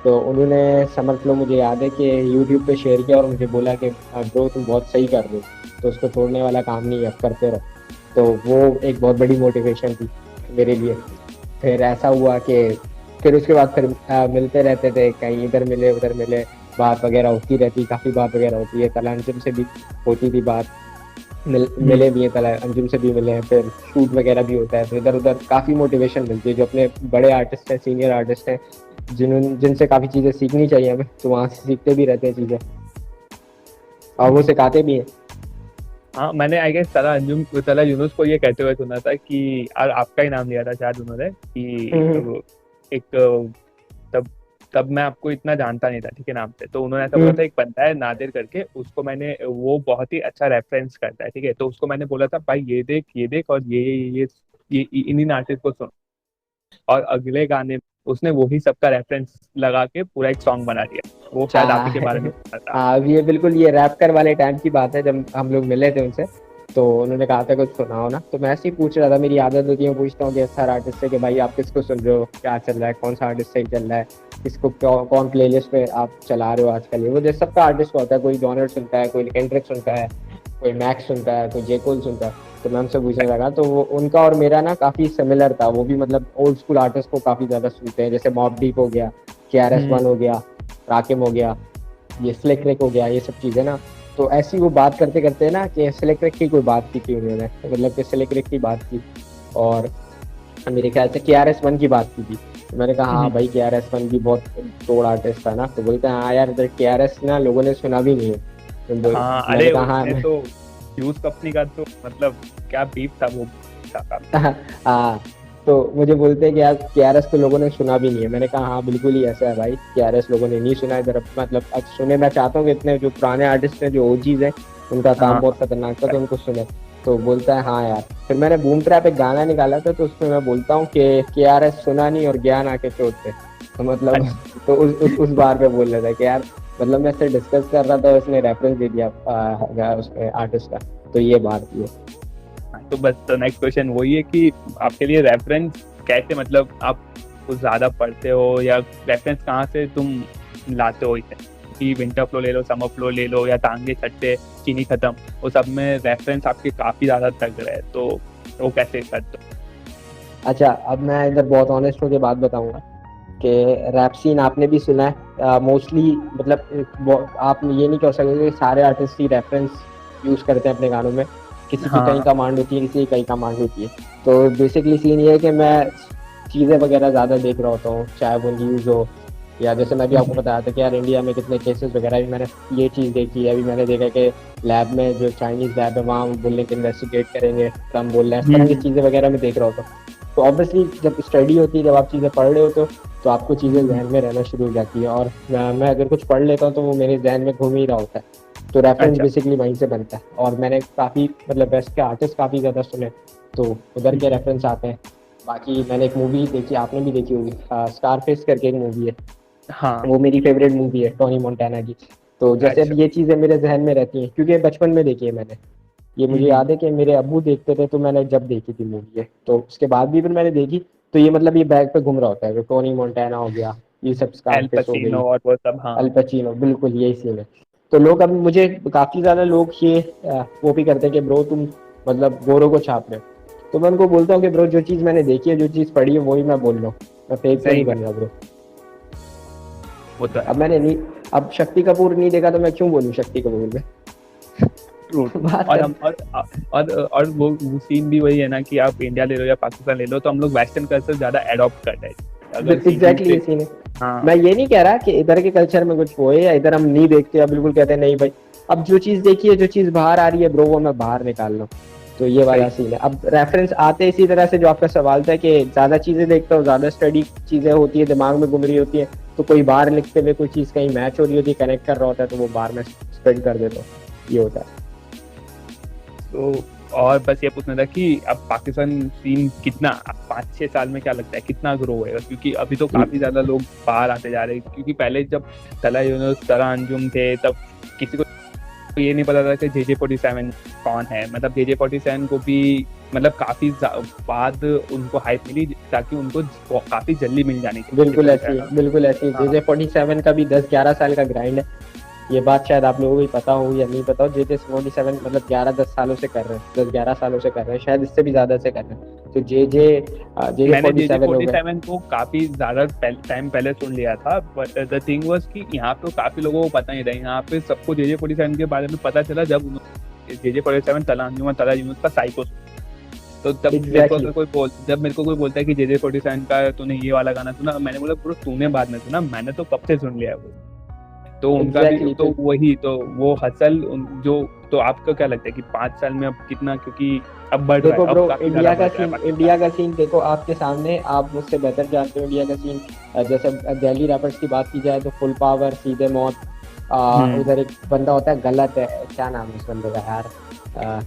Speaker 1: तो उन्होंने समर फ्लो, मुझे याद है कि यूट्यूब पे शेयर किया और मुझे बोला कि ब्रो तुम बहुत सही कर रहे हो, तो उसको छोड़ने वाला काम नहीं है, अब करते रहो। तो वो एक बहुत बड़ी मोटिवेशन थी मेरे लिए। फिर ऐसा हुआ कि फिर उसके बाद फिर मिलते रहते थे, कहीं इधर मिले उधर मिले, बात वगैरह होती रहती, काफ़ी बात वगैरह होती है। तला अंजुम से भी होती थी बात,
Speaker 2: हम्म।
Speaker 1: मिले भी हैं, तला अंजुम से भी मिले हैं। फिर शूट वगैरह भी होता है, तो इधर उधर काफ़ी मोटिवेशन मिलती है, जो अपने बड़े आर्टिस्ट हैं, सीनियर आर्टिस्ट हैं, जिनसे काफ़ी चीज़ें सीखनी चाहिए हमें, तो वहाँ से सीखते भी रहते हैं चीज़ें, और वो सिखाते भी हैं।
Speaker 2: हाँ मैंने आई गेस तला यूनुस को ये कहते हुए सुना था कि, और आपका ही नाम लिया था शायद उन्होंने कि
Speaker 1: हम्म।
Speaker 2: एक तब तब मैं आपको इतना जानता नहीं था ठीक है नाम से, तो उन्होंने ऐसा बोला
Speaker 1: हम्म।
Speaker 2: था एक बंदा है नादिर करके, उसको मैंने, वो बहुत ही अच्छा रेफरेंस करता है ठीक है, तो उसको मैंने बोला था भाई ये देख और ये इन्हीं आर्टिस्ट को सुनो, और अगले गाने में उसने वही सबका रेफरेंस लगा के पूरा एक सॉन्ग बना दिया। वो शायद आप ही के बारे में सुना था।
Speaker 1: हाँ, अब ये बिल्कुल ये रैपकर वाले टाइम की बात है, जब हम लोग मिले थे उनसे, तो उन्होंने कहा था कुछ सुनाओ ना, तो मैं ऐसे ही पूछ रहा था। मेरी आदत होती है, पूछता हूँ कि हर आर्टिस्ट से कि भाई आप किसको सुन रहे हो, क्या चल रहा है, कौन सा आर्टिस्ट सही चल रहा है, किसको कौन प्लेलिस्ट पे आप चला रहे हो आजकल। ये वो जैसे सबका आर्टिस्ट को होता है, कोई जॉनर सुनता है, कोई केंड्रिक सुनता है, कोई मैक्स सुनता है, कोई जे कोल सुनता है। तो मैं उनसे पूछने लगा, तो वो उनका और मेरा ना काफ़ी सिमिलर था। वो भी मतलब ओल्ड स्कूल आर्टिस्ट को काफ़ी ज़्यादा सुनते हैं, जैसे मॉब डीप हो गया, KRS-One हो गया, राकिम हो गया, ये स्लिक रिक हो गया, ये सब चीज़ें ना। तो ऐसी वो बात करते करते ना कि स्लिक रिक की कोई बात की थी उन्होंने, मतलब कि स्लिक रिक की बात की, और मेरे ख्याल से KRS-One की बात की थी। तो मैंने कहा हाँ भाई, KRS-One भी बहुत तोड़ आर्टिस्ट था ना। तो बोलते हैं हाँ यार, KRS ना लोगों ने सुना भी नहीं है। तो
Speaker 2: हाँ,
Speaker 1: मैंने
Speaker 2: अरे
Speaker 1: कहा
Speaker 2: उसने तो यूज कंपनी का तो मतलब क्या बीफ था वो था।
Speaker 1: हाँ, तो मुझे बोलते हैं कि यार KRS तो लोगों ने सुना भी नहीं है। मैंने कहा हाँ बिल्कुल ही ऐसा है भाई, KRS लोगों ने नहीं सुना है इधर। मतलब अब सुने, मैं चाहता हूँ कि इतने जो पुराने आर्टिस्ट हैं, जो ओजीज हैं, उनका काम
Speaker 2: हाँ
Speaker 1: बहुत खतरनाक था, तो उनको सुने। तो बोलता है हाँ यार। फिर मैंने बूम ट्रैप एक गाना निकाला था, तो उसमें मैं बोलता हूँ कि KRS सुना नहीं और ज्ञान आके चोट पे। तो मतलब तो उस बार पे बोल रहा था कि यार, मतलब मैं इससे डिस्कस कर रहा था, उसने रेफरेंस दे दिया उसमें आर्टिस्ट का। तो ये बात थी।
Speaker 2: तो बस तो नेक्स्ट क्वेश्चन वही है कि आपके लिए रेफरेंस कैसे, मतलब आप कुछ ज्यादा पढ़ते हो या रेफरेंस कहाँ से तुम लाते हो इसे, कि विंटर फ्लो ले लो, समर फ्लो ले लो, या टांगे छट्टे, चीनी खत्म, वो सब में रेफरेंस आपके काफी ज्यादा तग रहे हैं, तो वो कैसे करते हो?
Speaker 1: अच्छा, अब मैं इधर बहुत ऑनेस्ट होकर बात बताऊंगा कि रैप सीन आपने भी सुना है मोस्टली। मतलब आप ये नहीं कह सकते कि सारे आर्टिस्ट ही रेफरेंस यूज करते हैं अपने गानों में। किसी की कहीं
Speaker 2: हाँ।
Speaker 1: कमांड होती है, किसी की कहीं कमांड होती है। तो बेसिकली सीन ये है कि मैं चीज़ें वगैरह ज़्यादा देख रहा होता हूँ, चाहे वो न्यूज़ हो, या जैसे मैं भी आपको बताया था कि यार इंडिया में कितने केसेस वगैरह भी मैंने ये चीज़ देखी है। अभी मैंने देखा कि लैब में, जो चाइनीज़ लैब है, वहाँ बोल रहे कि इन्वेस्टिगेट करेंगे, ट्रम्प बोल रहे हैं, इस तरह की चीज़ें वगैरह मैं देख रहा होता हूँ। तो ऑब्वियसली जब स्टडी होती है, जब आप चीज़ें पढ़ रहे होते हो, तो आपको चीज़ें जहन में रहना शुरू हो जाती है। और मैं अगर कुछ पढ़ लेता हूँ तो वो मेरे जहन में घूम ही रहा होता है। तो रेफरेंस
Speaker 2: अच्छा।
Speaker 1: बेसिकली वहीं से बनता है। और मैंने काफ़ी मतलब बेस्ट के आर्टिस्ट काफ़ी ज़्यादा सुने, तो उधर के रेफरेंस आते हैं। बाकी मैंने एक मूवी देखी, आपने भी देखी होगी, स्कारफेस करके एक मूवी है।
Speaker 2: हाँ।
Speaker 1: वो मेरी फेवरेट मूवी है, टोनी मोंटाना की। तो जैसे अब
Speaker 2: अच्छा।
Speaker 1: ये चीज़ें मेरे जहन में रहती हैं, क्योंकि बचपन में देखी है मैंने। ये मुझे याद है कि मेरे अब्बू देखते थे, तो मैंने जब देखी थी मूवी है, तो उसके बाद भी फिर मैंने देखी। तो ये मतलब ये बैग पे घूम रहा होता है, तो टोनी मोंटाना हो गया, ये सब
Speaker 2: एल
Speaker 1: स्कारफेस हो
Speaker 2: पचीनो
Speaker 1: गई,
Speaker 2: और वो सब, हाँ।
Speaker 1: अल पचीनो, बिल्कुल यही सीन है। तो लोग अब मुझे, काफी ज्यादा लोग ये वो भी करते हैं कि ब्रो तुम मतलब गोरों को छाप रहे हो। तो मैं उनको बोलता हूँ कि ब्रो, जो चीज मैंने देखी है, जो चीज पढ़ी है, वही मैं बोल रहा हूँ। मैं फेक तो
Speaker 2: सही
Speaker 1: नहीं
Speaker 2: में,
Speaker 1: बन रहा ब्रो।
Speaker 2: वो तो है।
Speaker 1: अब मैंने नहीं, अब शक्ति कपूर नहीं देखा, तो मैं क्यों बोलूँ शक्ति कपूर में।
Speaker 2: True true.
Speaker 1: बात
Speaker 2: और
Speaker 1: कर।
Speaker 2: हम और वो सीन भी वही है ना कि आप इंडिया ले लो या पाकिस्तान ले लो, तो हम लोग वेस्टर्न कल्चर ज्यादा एडॉप्ट कर रहे हैं अगर सीरीज
Speaker 1: एग्जैक्टली
Speaker 2: से।
Speaker 1: ये सीन है।
Speaker 2: हाँ।
Speaker 1: मैं ये नहीं कह रहा कि इधर के कल्चर में कुछ वो है या इधर हम नहीं देखते, या बिल्कुल कहते हैं नहीं भाई। अब जो चीज देखी है, जो चीज बाहर आ रही है ब्रो, वो मैं बाहर निकाल रहा हूँ। तो ये
Speaker 2: सही।
Speaker 1: वाला सीन है। अब रेफरेंस आते इसी तरह से, जो आपका सवाल था कि ज्यादा चीजें देखता हूँ, ज्यादा स्टडी चीजें होती है, दिमाग में घूम रही होती है, तो कोई बाहर लिखते हुए कोई चीज कहीं मैच हो रही होती है, कनेक्ट कर रहा होता है, तो वो बाहर में स्प्रेड कर देता हूँ। ये होता है।
Speaker 2: तो और बस ये पूछना था कि अब पाकिस्तान सीन कितना 5-6 साल में क्या लगता है कितना ग्रो होएगा, क्योंकि अभी तो काफी ज्यादा लोग बाहर आते जा रहे हैं, क्योंकि पहले जब तला यूनुस, तला अंजुम थे, तब किसी को ये नहीं पता था कि JJ47 कौन है। मतलब JJ47 को भी मतलब काफी बाद उनको हाइप मिली, ताकि उनको काफी जल्दी मिल जानी चाहिए
Speaker 1: बिल्कुल ऐसी
Speaker 2: JJ47।
Speaker 1: है, बिल्कुल ऐसी है।
Speaker 2: हाँ।
Speaker 1: JJ47 का भी 10-11 साल का ग्राइंड है। ये बात शायद आप लोगों को भी पता हो या नहीं पता हो। JJ47 मतलब 11-10 सालों से कर रहे हैं, 10-11 सालों से कर रहे हैं, शायद इससे भी ज्यादा से कर रहे हैं। तो JJ
Speaker 2: मैंने
Speaker 1: 47 हो गए।
Speaker 2: JJ47 को काफी ज्यादा टाइम पहले सुन लिया था, बट द थिंग वाज कि यहाँ पे काफी लोगों को पता नहीं था। यहाँ पे सबको JJ47 के बारे में पता चला जब JJ47 तला अंजुम और तला यूनुस का साइको। तो तब मेरे को
Speaker 1: एग्जैक्टली।
Speaker 2: अगर जब मेरे को कोई बोलता है कि JJ47 का तूने ये वाला गाना सुना, मैंने बोला ब्रो तूने बाद में सुना, मैंने तो कब से सुन लिया है वो। तो उनका भी
Speaker 1: एग्जैक्टली।
Speaker 2: तो वही तो वो हसल जो। तो आपको क्या लगता है कि 5 साल में अब कितना, क्योंकि अब बढ़ रहा है,
Speaker 1: देखो ब्रो,
Speaker 2: अब काफी ज्यादा बढ़ रहा है पाकिस्तान।
Speaker 1: इंडिया का सीन देखो आपके सामने, आप मुझसे बेहतर जानते हो इंडिया का सीन। जैसे दिल्ली रैपर्स की बात की जाए, तो फुल पावर, सीधे मौत। उधर एक बंदा होता है, गलत है, क्या नाम है उस बंदे का यार,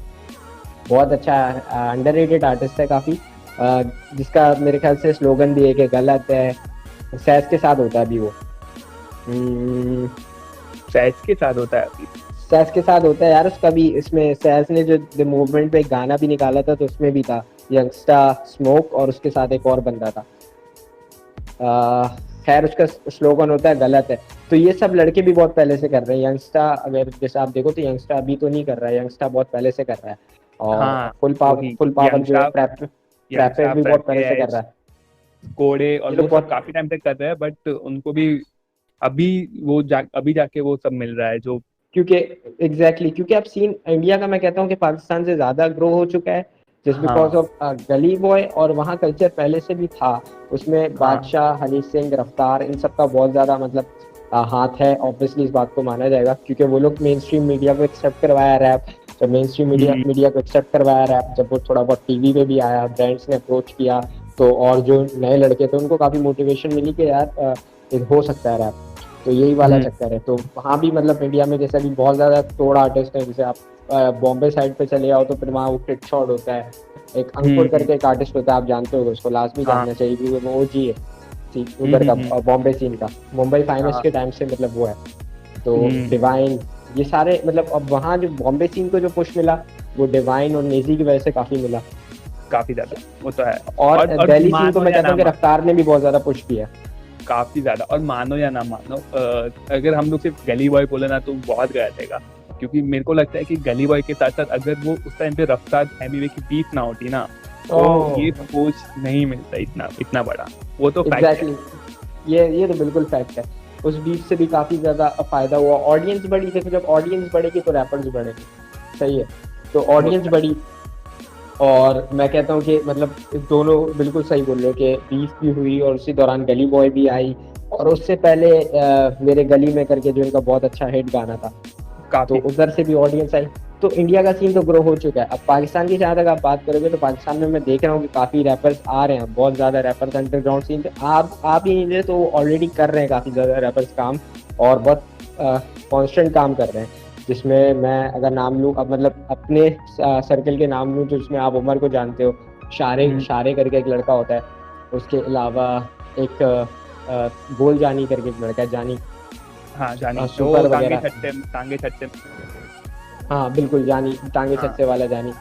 Speaker 1: बहुत अच्छा अंडररेटेड आर्टिस्ट है काफी। जिसका मेरे ख्याल से स्लोगन भी है कि गलत है, सैस के साथ होता है अभी वो। हम्म,
Speaker 2: सैज के साथ होता है अभी।
Speaker 1: सैस के साथ होता है यार उसका भी, इसमें सैस ने जो द मूवमेंट पे एक गाना भी निकाला था तो उसमें भी था यंगस्टा, स्मोक और उसके साथ एक और बंदा था। खैर उसका स्लोगन होता है गलत है। तो ये सब लड़के भी बहुत पहले से कर रहे हैं। यंगस्टा अगर जैसे आप देखो तो यंगस्टा अभी तो नहीं कर रहा है, यंगस्टा बहुत पहले से कर रहा है। और
Speaker 2: हाँ वही
Speaker 1: फुल पावर जो है
Speaker 2: यंगस्टा,
Speaker 1: प्रैप भी बहुत पहले से कर रहा है।
Speaker 2: कोड़े और
Speaker 1: ये
Speaker 2: वो
Speaker 1: लोग
Speaker 2: सब
Speaker 1: बहुत,
Speaker 2: काफी टाइम तक कर रहे हैं, बट उनको भी अभी अभी जाके वो सब मिल रहा है जो।
Speaker 1: क्योंकि क्योंकि अब सीन इंडिया का मैं कहता हूँ कि पाकिस्तान से ज्यादा ग्रो हो चुका है, जस्ट बिकॉज
Speaker 2: हाँ
Speaker 1: ऑफ गली बॉय। और वहाँ कल्चर पहले से भी था, उसमें
Speaker 2: हाँ।
Speaker 1: बादशाह, हनी सिंह, रफ्तार, इन सब का बहुत ज्यादा मतलब हाथ है। ऑब्वियसली इस बात को माना जाएगा क्योंकि वो लोग मेन स्ट्रीम मीडिया को एक्सेप्ट करवाया रैप। जब मेन स्ट्रीम
Speaker 2: हम्म
Speaker 1: मीडिया को एक्सेप्ट करवाया रैप, जब वो थोड़ा बहुत टीवी पे भी आया, ब्रांड्स ने अप्रोच किया, तो और जो नए लड़के थे उनको काफी मोटिवेशन मिली कि यार हो सकता है रैप। तो यही वाला
Speaker 2: हम्म
Speaker 1: चक्कर है। तो वहाँ भी मतलब इंडिया में जैसे अभी बहुत ज्यादा तोड़ आर्टिस्ट है, जैसे आप बॉम्बे साइड पे चले आओ तो फिर वहाँ वो किड शॉट होता है, एक अंकुर
Speaker 2: हम्म।
Speaker 1: करके एक आर्टिस्ट होता है, आप जानते हो उसको, लाजमी
Speaker 2: हाँ
Speaker 1: जानना चाहिए क्योंकि वो ओजी है उधर का,
Speaker 2: हम्म।
Speaker 1: बॉम्बे सीन का, मुंबई फाइनेंस
Speaker 2: हाँ
Speaker 1: के टाइम से मतलब वो है। तो
Speaker 2: हम्म।
Speaker 1: डिवाइन, ये सारे मतलब अब वहाँ जो बॉम्बे सीन को जो पुश मिला वो डिवाइन और नेजी की वजह से काफी मिला।
Speaker 2: काफी ज्यादा वो तो है।
Speaker 1: और
Speaker 2: और
Speaker 1: दिल्ली सीन को
Speaker 2: मानो
Speaker 1: मैं
Speaker 2: या
Speaker 1: कहता
Speaker 2: ना
Speaker 1: हूँ कि
Speaker 2: मानो,
Speaker 1: रफ्तार ने भी बहुत ज्यादा पुश किया।
Speaker 2: काफी ज्यादा। और मानो या ना मानो, अगर हम लोग सिर्फ गली बॉय बोले ना तो बहुत गलत रहेगा, क्योंकि मेरे को लगता है कि गली बॉय के साथ साथ अगर वो उस टाइम पे रफ्तार एमिवे की बीफ ना होती ना, तो ये
Speaker 1: ओह,
Speaker 2: सोच नहीं मिलता इतना इतना बड़ा। वो तो फैक्ट है।
Speaker 1: एग्जैक्टली ये तो बिल्कुल फैक्ट है। उस बीच से भी काफी ज्यादा फायदा हुआ, ऑडियंस बढ़ी। देखो जब ऑडियंस बढ़ेगी तो रैपर्स बढ़ेंगे, सही है। तो
Speaker 2: वो
Speaker 1: ऑडियंस
Speaker 2: तो
Speaker 1: बढ़ी, और मैं कहता हूँ कि मतलब दोनों बिल्कुल सही बोल रहे हो कि बीफ भी हुई और उसी दौरान गली बॉय भी आई। और उससे पहले मेरे गली में करके जो इनका बहुत अच्छा हिट गाना था, तो
Speaker 2: काफी।
Speaker 1: उधर से भी ऑडियंस आई। तो इंडिया का सीन तो ग्रो हो चुका है। अब पाकिस्तान की जहाँ तक आप बात करोगे तो पाकिस्तान में मैं देख रहा हूँ कि काफी रैपर्स आ रहे हैं, बहुत ज्यादा रैपर्स अंडरग्राउंड सीन पे आप ही नहीं रहे तो ऑलरेडी कर रहे हैं काफी ज्यादा रैपर्स काम, और बहुत कॉन्स्टेंट काम कर रहे हैं। जिसमें मैं अगर नाम लूँ, अब मतलब अपने सर्कल के नाम लूँ, तो जिसमें आप उमर को जानते हो, शारे
Speaker 2: हम्म।
Speaker 1: शारे करके एक लड़का होता है। उसके अलावा एक बोल जानी करके एक लड़का है, जानी,
Speaker 2: हाँ जानी जो
Speaker 1: सुपर वगैरह।
Speaker 2: टांगे छट्टे।
Speaker 1: हाँ बिल्कुल, जानी टांगे
Speaker 2: हाँ।
Speaker 1: छत्ते वाला जानी।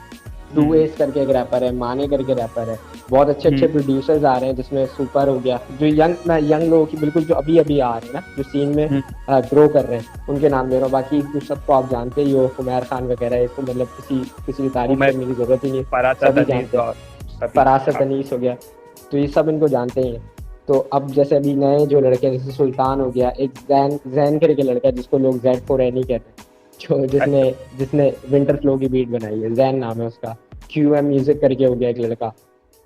Speaker 1: टू
Speaker 2: हम्म
Speaker 1: एस करके एक रैपर है, माने करके रैपर है। बहुत अच्छे अच्छे
Speaker 2: हम्म
Speaker 1: प्रोड्यूसर्स आ रहे हैं, जिसमें सुपर हो गया, जो यंग लोगों की बिल्कुल जो अभी अभी आ रहे हैं ना, जो सीन में
Speaker 2: हम्म।
Speaker 1: ग्रो कर रहे हैं, उनके नाम ले रहा हूँ। बाकी तो सबको आप जानते ही हो, उमर खान वगैरह, इसको मतलब किसी की तारीफ
Speaker 2: उमर,
Speaker 1: करने की जरूरत ही नहीं है,
Speaker 2: फरासत,
Speaker 1: सभी
Speaker 2: अनीस
Speaker 1: जानते हैं।
Speaker 2: और सभी।
Speaker 1: फरासत,
Speaker 2: हाँ।
Speaker 1: अनीस हो गया, तो ये सब इनको जानते ही हैं। तो अब जैसे अभी नए जो लड़के हैं, जैसे सुल्तान हो गया, एक जैन जैन करके लड़का है जिसको लोग जेड फोर एनी कहते हैं, जो जिसने
Speaker 2: अच्छा।
Speaker 1: जिसने विंटर फ्लो की बीट बनाई है, जैन नाम है उसका। क्यू एम म्यूजिक करके हो गया एक लड़का।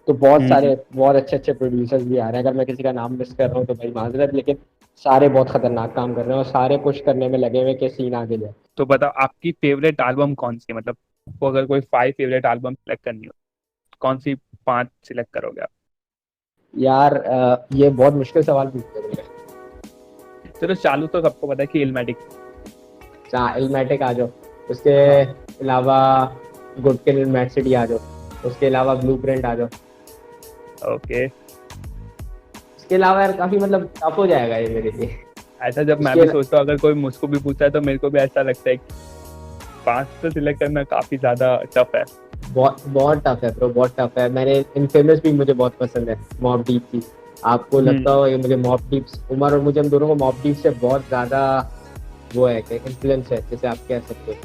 Speaker 1: तो बहुत
Speaker 2: हम्म।
Speaker 1: सारे बहुत अच्छे अच्छे प्रोड्यूसर्स भी आ रहे हैं। अगर मैं किसी का नाम मिस कर रहा हूँ तो भाई माजरत, लेकिन सारे बहुत खतरनाक काम कर रहे हैं और सारे पुश करने में लगे हुए कि सीन आगे जाए।
Speaker 2: तो बताओ आपकी फेवरेट एल्बम कौन सी है, मतलब आपको अगर कोई 5 फेवरेट एल्बम सेलेक्ट करनी हो, कौन सी 5 सिलेक्ट करोगे आप?
Speaker 1: यार ये बहुत मुश्किल सवाल पूछ रहे हो।
Speaker 2: चलो चालू तो सबको पता है कि इल्मेटिक।
Speaker 1: जहाँ इल्मेटिक आ जाओ, उसके
Speaker 2: हाँ।
Speaker 1: अलावा गुड किल मैड सिटी आ जाओ, उसके अलावा ब्लू प्रिंट आ जाओ।
Speaker 2: ओके।
Speaker 1: इसके अलावा यार काफी मतलब टफ हो जाएगा ये मेरे लिए।
Speaker 2: ऐसा जब मैं
Speaker 1: उसके
Speaker 2: भी सोचता हूँ, अगर कोई मुझको भी पूछता है तो मेरे को भी ऐसा लगता है कि 5 तो सिलेक्ट करना काफी ज्यादा टफ है।
Speaker 1: बहुत बहुत टफ है ब्रो, बहुत टफ है। मैंने इनफेमस भी मुझे बहुत पसंद है, मॉब डीप की। आपको लगता
Speaker 2: हम्म।
Speaker 1: हो ये मुझे मॉब डीप्स, उमर और मुझे, हम दोनों को मॉब डीप से बहुत ज्यादा वो है कि इन्फ्लुएंस है, जैसे आप कह सकते हो।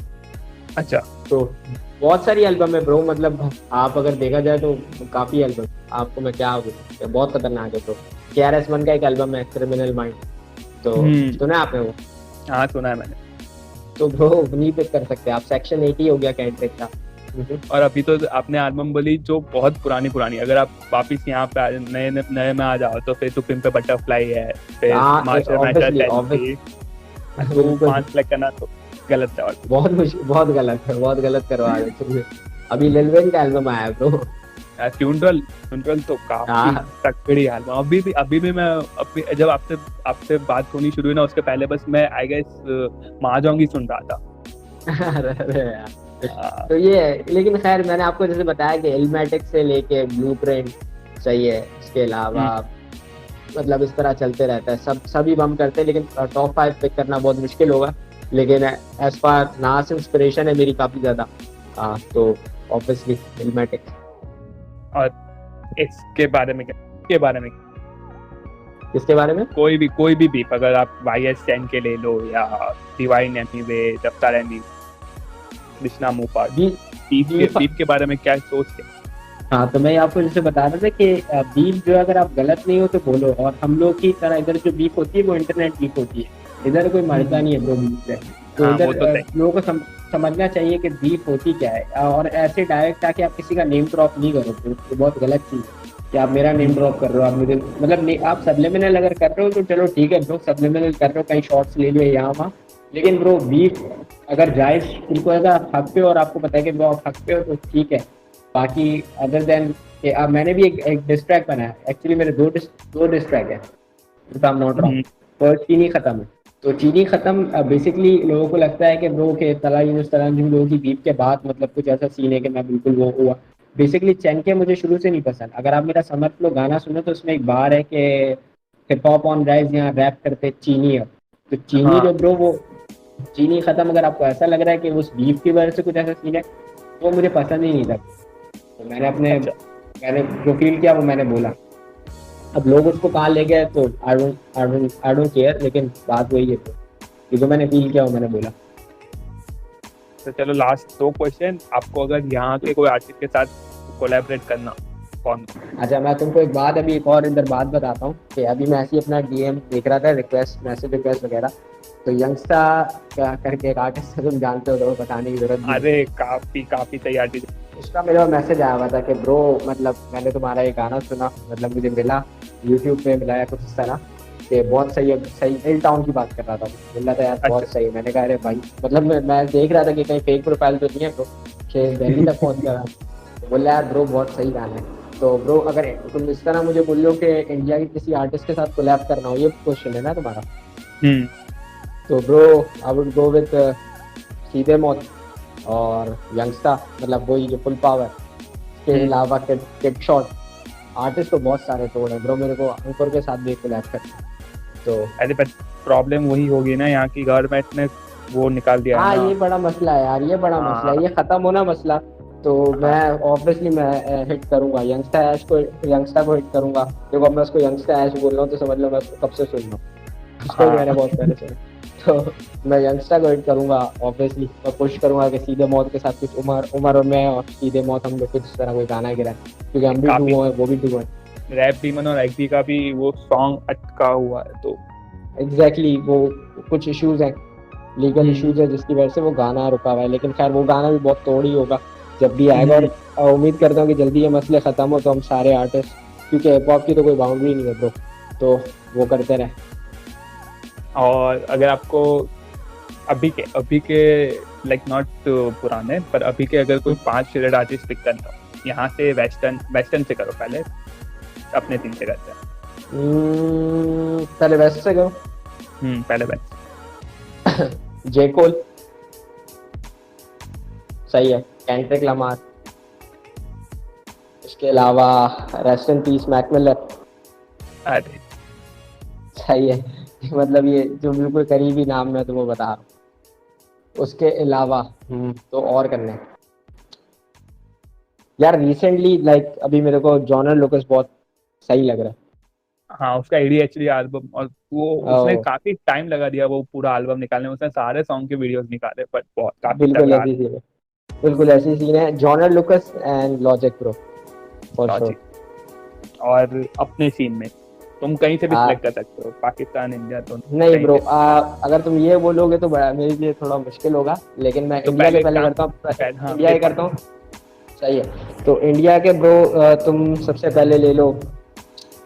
Speaker 2: अच्छा।
Speaker 1: तो बहुत सारी एल्बम है ब्रो, मतलब आप अगर देखा जाए तो काफी एल्बम, आपको मैं क्या बोलूं, बहुत खतरनाक है ब्रो। KRS-One का एक एल्बम है, क्रिमिनल माइंड, तो
Speaker 2: हम्म।
Speaker 1: सुना है आपने वो?
Speaker 2: हाँ सुना है मैंने।
Speaker 1: तो ब्रो उन्हीं पे कर सकते हैं आप, सेक्शन 80 हो गया कैंट्रिक का।
Speaker 2: और अभी तो आपने एल्बम बोली जो बहुत पुरानी पुरानी, अगर आप वापिस यहाँ पे नए नए में आ जाओ तो फिर टू पिम्प पे बटरफ्लाई है, फिर
Speaker 1: हाँ
Speaker 2: मास्टर मैटर
Speaker 1: ऑब्वियसली
Speaker 2: सेंसी। तो
Speaker 1: बिल्कुल।
Speaker 2: 5 सेलेक्ट करना तो गलत है। और
Speaker 1: बहुत मुश्किल, बहुत गलत है, बहुत गलत करवा रहे तुमने। अभी लिल वेन का एल्बम आया है ब्रो।
Speaker 2: फ्यूनरल, फ्यूनरल तो काफी
Speaker 1: हाँ
Speaker 2: तगड़ी एल्बम। अभी भी मैं, अभी जब आपसे आपसे बात होनी शुरू हुई ना, उसके पहले बस मैं आई गेस महाजोंगी सुन रहा था।
Speaker 1: अरे यार, तो ये है, लेकिन खैर मैंने आपको जैसे बताया कि इल्मेटिक से लेके ब्लूप्रिंट सही है, इसके अलावा मतलब इस तरह चलते रहता है, सभी बम करते हैं, लेकिन टॉप 5 पिक करना बहुत मुश्किल होगा। लेकिन एज फार नास इंस्पिरेशन है मेरी काफी ज्यादा, तो ऑब्वियसली इल्मेटिक।
Speaker 2: और इसके बारे में के बारे में
Speaker 1: इसके बारे में
Speaker 2: कोई भी बीप, अगर आप YS10 के ले लो या डिवाइन एनीवे, रफ्तार एनी, कृष्णा मूपा, बीप के बारे में क्या सोचते हैं?
Speaker 1: हाँ, तो मैं आपको जैसे बता रहा था कि बीफ जो अगर आप गलत नहीं हो तो बोलो, और हम लोग की तरह इधर जो बीफ होती है वो इंटरनेट बीफ होती है, इधर कोई मरता नहीं है ब्रो बीफ से। तो
Speaker 2: हाँ,
Speaker 1: इधर
Speaker 2: वो तो
Speaker 1: लोगों को समझना चाहिए कि बीफ होती क्या है, और ऐसे डायरेक्ट आके आप किसी का नेम ड्रॉप नहीं करो, तो बहुत गलत चीज़ है कि आप मेरा नेम ड्रॉप कर रहे हो, आप मुझे मतलब आप सबलिमिनल अगर कर रहे हो तो चलो ठीक है ब्रो, सबलिमिनल कर रहे हो, कहीं शॉर्ट्स ले लो यहाँ वहाँ, लेकिन ब्रो बीफ अगर जायज बिल्कुल अगर आप हक पे हो और आपको पता है कि ब्रो आप हक पे हो तो ठीक है। बाकी अदर देन मैंने भी एक डिस्ट्रैक्ट बनाया, एक्चुअली मेरे दो डिस्ट्रैक्ट है, if I am not wrong. First चीनी खत्म है, तो चीनी खत्म बेसिकली लोगों को लगता है कि ब्रो के तला यूनुस तंजीम लोगों की बीफ के बाद मतलब कुछ ऐसा सीन है कि मैं बिल्कुल वो हुआ। बेसिकली चैनके मुझे शुरू से नहीं पसंद, अगर आप मेरा समर फ्लो गाना सुनो तो उसमें एक बार है कि हिप हॉप ऑन राइज यहाँ रैप करते चीनी है, तो चीनी जो ब्रो वो चीनी खत्म, अगर आपको ऐसा लग रहा है कि उस बीफ की वजह से कुछ ऐसा सीन है वो मुझे पसंद ही नहीं था। तो मैंने जो फील किया वो मैंने बोला, अब लोग उसको कहाँ ले गए तो आई डोंट केयर, लेकिन बात वही है, तो जो मैंने फील किया वो मैंने बोला।
Speaker 2: तो चलो लास्ट 2 क्वेश्चन, आपको अगर यहाँ के कोई आर्टिस्ट के साथ कोलैबोरेट करना, कौन?
Speaker 1: अच्छा, मैं तुमको एक और इधर बात बताता हूँ कि अभी मैं ऐसे ही अपना DM देख रहा था, मैसेज रिक्वेस्ट वगैरह, तो यंगस्टा क्या करके एक आर्टिस्ट तुम जानते हो, तो बताने की जरूरत नहीं।
Speaker 2: अरे काफी सही आर्टिस्ट।
Speaker 1: उसका मेरा मैसेज आया हुआ था कि ब्रो मतलब मैंने तुम्हारा ये गाना सुना, मतलब मुझे मिला यूट्यूब पे मिला या कुछ इस तरह कि बहुत सही है, सही हिल टाउन की बात कर रहा था, मिल रहा था यार बहुत सही। मैंने कहा अरे भाई, मतलब मैं देख रहा था कि कहीं फेक प्रोफाइल तो नहीं है ब्रो, कि दिल्ली तक पहुंच गया, तो बोला यार ब्रो बहुत सही गाना है। तो ब्रो अगर तुम इस तरह मुझे बोल लो कि इंडिया के किसी आर्टिस्ट के साथ कोलैब करना हो, ये क्वेश्चन है ना तुम्हारा, तो bro I would go with सीधे मौत और यंगस्टा, मतलब वही जो फुल पावर के अलावा किड शॉट, आर्टिस्ट तो बहुत सारे तोड़ है ब्रो, मेरे को अंकुर के साथ भी कोलैब करना। तो
Speaker 2: अरे बट प्रॉब्लम वही होगी ना, यहाँ की गवर्नमेंट ने वो निकाल दिया है ना।
Speaker 1: ये बड़ा मसला है यार, ये बड़ा मसला है, ये खत्म होना मसला। तो मैं ऑब्वियसली मैं हिट करूंगा यंगस्टा को हिट करूंगा। देखो मैं उसको यंगस्टा ऐश बोल रहा हूँ तो समझ लो मैं उसको कब से सुन रहा हूँ, उसको मैंने बहुत पहले सुना। तो मैं यंगस्टा को हिट करूंगा ऑब्वियसली, और कोशिश करूंगा कि सीधे मौत के साथ कुछ उमर और मैं और सीधे मौत हम लोग कुछ इस तरह कोई गाना गिराए, क्योंकि हम भी डुओ है, वो भी डुओ है।
Speaker 2: रैप डीमन और एक्सी का भी वो सॉन्ग अटका हुआ है, तो
Speaker 1: एग्जैक्टली वो कुछ इश्यूज हैं, लीगल इश्यूज है जिसकी वजह से वो गाना रुका हुआ है, लेकिन खैर वो गाना भी बहुत तोड़ ही होगा जब भी आएगा, और उम्मीद करता हूँ कि जल्दी ये मसले खत्म हो तो हम सारे आर्टिस्ट, क्योंकि हिप हॉप की तो कोई बाउंड्री नहीं है ब्रो, तो वो करते रहे।
Speaker 2: और अगर आपको अभी के लाइक नॉट पुराने पर अभी के अगर कोई 5 फेवरेट आर्टिस्ट पिक करना हो, यहाँ से वेस्टर्न से करो, पहले अपने 3 से करते हैं।
Speaker 1: पहले वेस्ट से करो।
Speaker 2: पहले वेस्ट।
Speaker 1: जे कोल सही है, केंड्रिक लमार, इसके अलावा rest in peace Mac Miller,
Speaker 2: अरे
Speaker 1: सही है, मतलब ये जो बिल्कुल करीबी नाम मैं तुम्हें बता रहा हूँ। उसके अलावा तो और करने यार रिसेंटली लाइक अभी मेरे को जॉनर लुकस बहुत सही लग रहा है।
Speaker 2: हाँ, उसका ADHD एल्बम, और वो उसने काफी टाइम लगा दिया वो पूरा एल्बम निकालने में, उसने सारे सॉन्ग के वीडियोस निकाले, पर बहुत काफी तगड़ा।
Speaker 1: बिल्कुल ऐसी सीन है, genre looks and logic pro for sure.
Speaker 2: और अपने सीन में तुम कहीं से भी सिलेक्ट कर सकते हो, पाकिस्तान इंडिया तो
Speaker 1: नहीं ब्रो, अगर तुम ये बोलोगे तो मेरे लिए थोड़ा मुश्किल होगा, लेकिन मैं तो इंडिया के पहले करता हूँ, इंडिया ही करता हूँ। सही है, तो इंडिया के ब्रो तुम सबसे पहले ले लो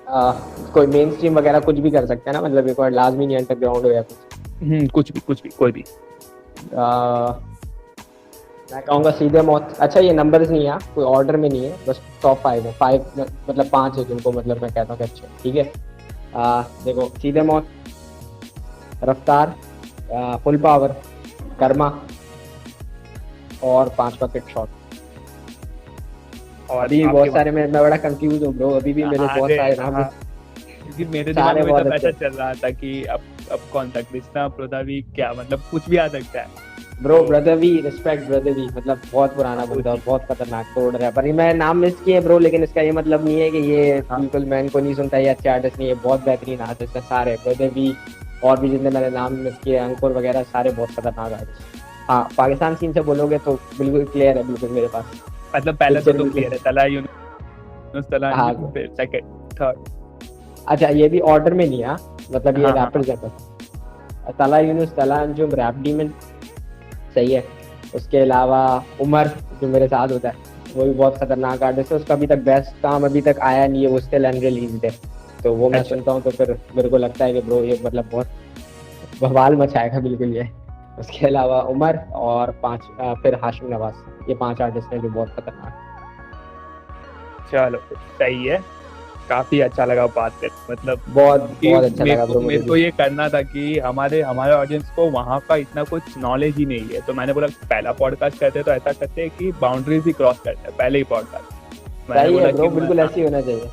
Speaker 1: कोई मेन स्ट्रीम वगैरह कुछ भी कर सकते हैं ना, मतलब एक बार लाजमी नहीं अंडरग्राउंड हो या कुछ
Speaker 2: कुछ भी कोई भी।
Speaker 1: मैं कहूँगा सीधे मौत। अच्छा ये नंबर्स नहीं है, कोई ऑर्डर में नहीं है, बस टॉप 5 है, 5 मतलब 5 है जिनको मतलब मैं कहता हूँ कि अच्छे, ठीक है। देखो सीधे मौत, रफ्तार, फुल पावर, कर्मा, और 5 बकेट शॉट।
Speaker 2: और
Speaker 1: अभी
Speaker 2: आपके
Speaker 1: बहुत सारे मैं बड़ा कंफ्यूज हूँ ब्रो, अभी भी मेरे बहुत
Speaker 2: अरे
Speaker 1: सारे नाम
Speaker 2: हाँ,
Speaker 1: है,
Speaker 2: क्योंकि मेरे दिमाग
Speaker 1: सारे
Speaker 2: में
Speaker 1: बहुत
Speaker 2: तब
Speaker 1: अच्छे।
Speaker 2: ऐसा चल रहा था कि अब कौन सा कृष्णा पृथ्वी क्या मतलब कुछ भी आ सकता है।
Speaker 1: ब्रो
Speaker 2: तो
Speaker 1: ब्रदर वी, रिस्पेक्ट ब्रदर वी, मतलब बहुत पुराना बंदा और बहुत खतरनाक तोड़ रहा है। पर ये मैं नाम मिस किए ब्रो, लेकिन इसका ये मतलब नहीं है कि ये
Speaker 2: हाँ
Speaker 1: बिल्कुल मैं इनको नहीं सुनता, ये अच्छे आर्टिस्ट नहीं है, बहुत बेहतरीन आर्टिस्ट है सारे ब्रदर वी। और भी जितने मैंने नाम मिस किए, अंकुर वगैरह, सारे बहुत खतरनाक आर्टिस्ट। हाँ, पाकिस्तान सीन से बोलोगे तो बिल्कुल क्लियर है, बिल्कुल मेरे पास
Speaker 2: मतलब पहला दो
Speaker 1: पिक्चर
Speaker 2: तो
Speaker 1: बिल्कुल।
Speaker 2: क्लियर है, तला यूनुस तला
Speaker 1: हाँ
Speaker 2: अंजुम, फिर सेकंड थर्ड।
Speaker 1: अच्छा, ये भी ऑर्डर में नहीं है, हाँ? मतलब ये
Speaker 2: हाँ हाँ हाँ।
Speaker 1: रैपर्स है, तला यूनुस, तला अंजुम, रैप डीमन, सही है। उसके अलावा उमर, जो मेरे साथ होता है, वो भी बहुत खतरनाक आर्टिस्ट है, उसका अभी तक बेस्ट काम अभी तक आया नहीं है, वो स्टिल अनरिलीज्ड है। तो वो मैं
Speaker 2: अच्छा
Speaker 1: सुनता हूँ तो फिर मेरे को लगता है कि ब्रो ये मतलब बहुत बवाल मचाएगा बिल्कुल ये। उसके अलावा उमर और फिर हाशिम नवाज, ये 5 आर्टिस्ट हैं जो बहुत खतरनाक।
Speaker 2: चलो फिर सही है, काफी अच्छा लगा बात कर मतलब
Speaker 1: बहुत
Speaker 2: कि
Speaker 1: बहुत अच्छा लगा ब्रो मुझे
Speaker 2: मेरे
Speaker 1: भी।
Speaker 2: को ये करना था कि हमारे हमारे ऑडियंस को वहाँ का इतना कुछ नॉलेज ही नहीं है, तो मैंने बोला पहला पॉडकास्ट करते तो ऐसा करते हैं कि बाउंड्रीज ही क्रॉस करते हैं पहले ही पॉडकास्ट। मैंने
Speaker 1: सही है
Speaker 2: बोला
Speaker 1: ब्रो,
Speaker 2: कि मैं
Speaker 1: बिल्कुल ऐसे ही होना चाहिए।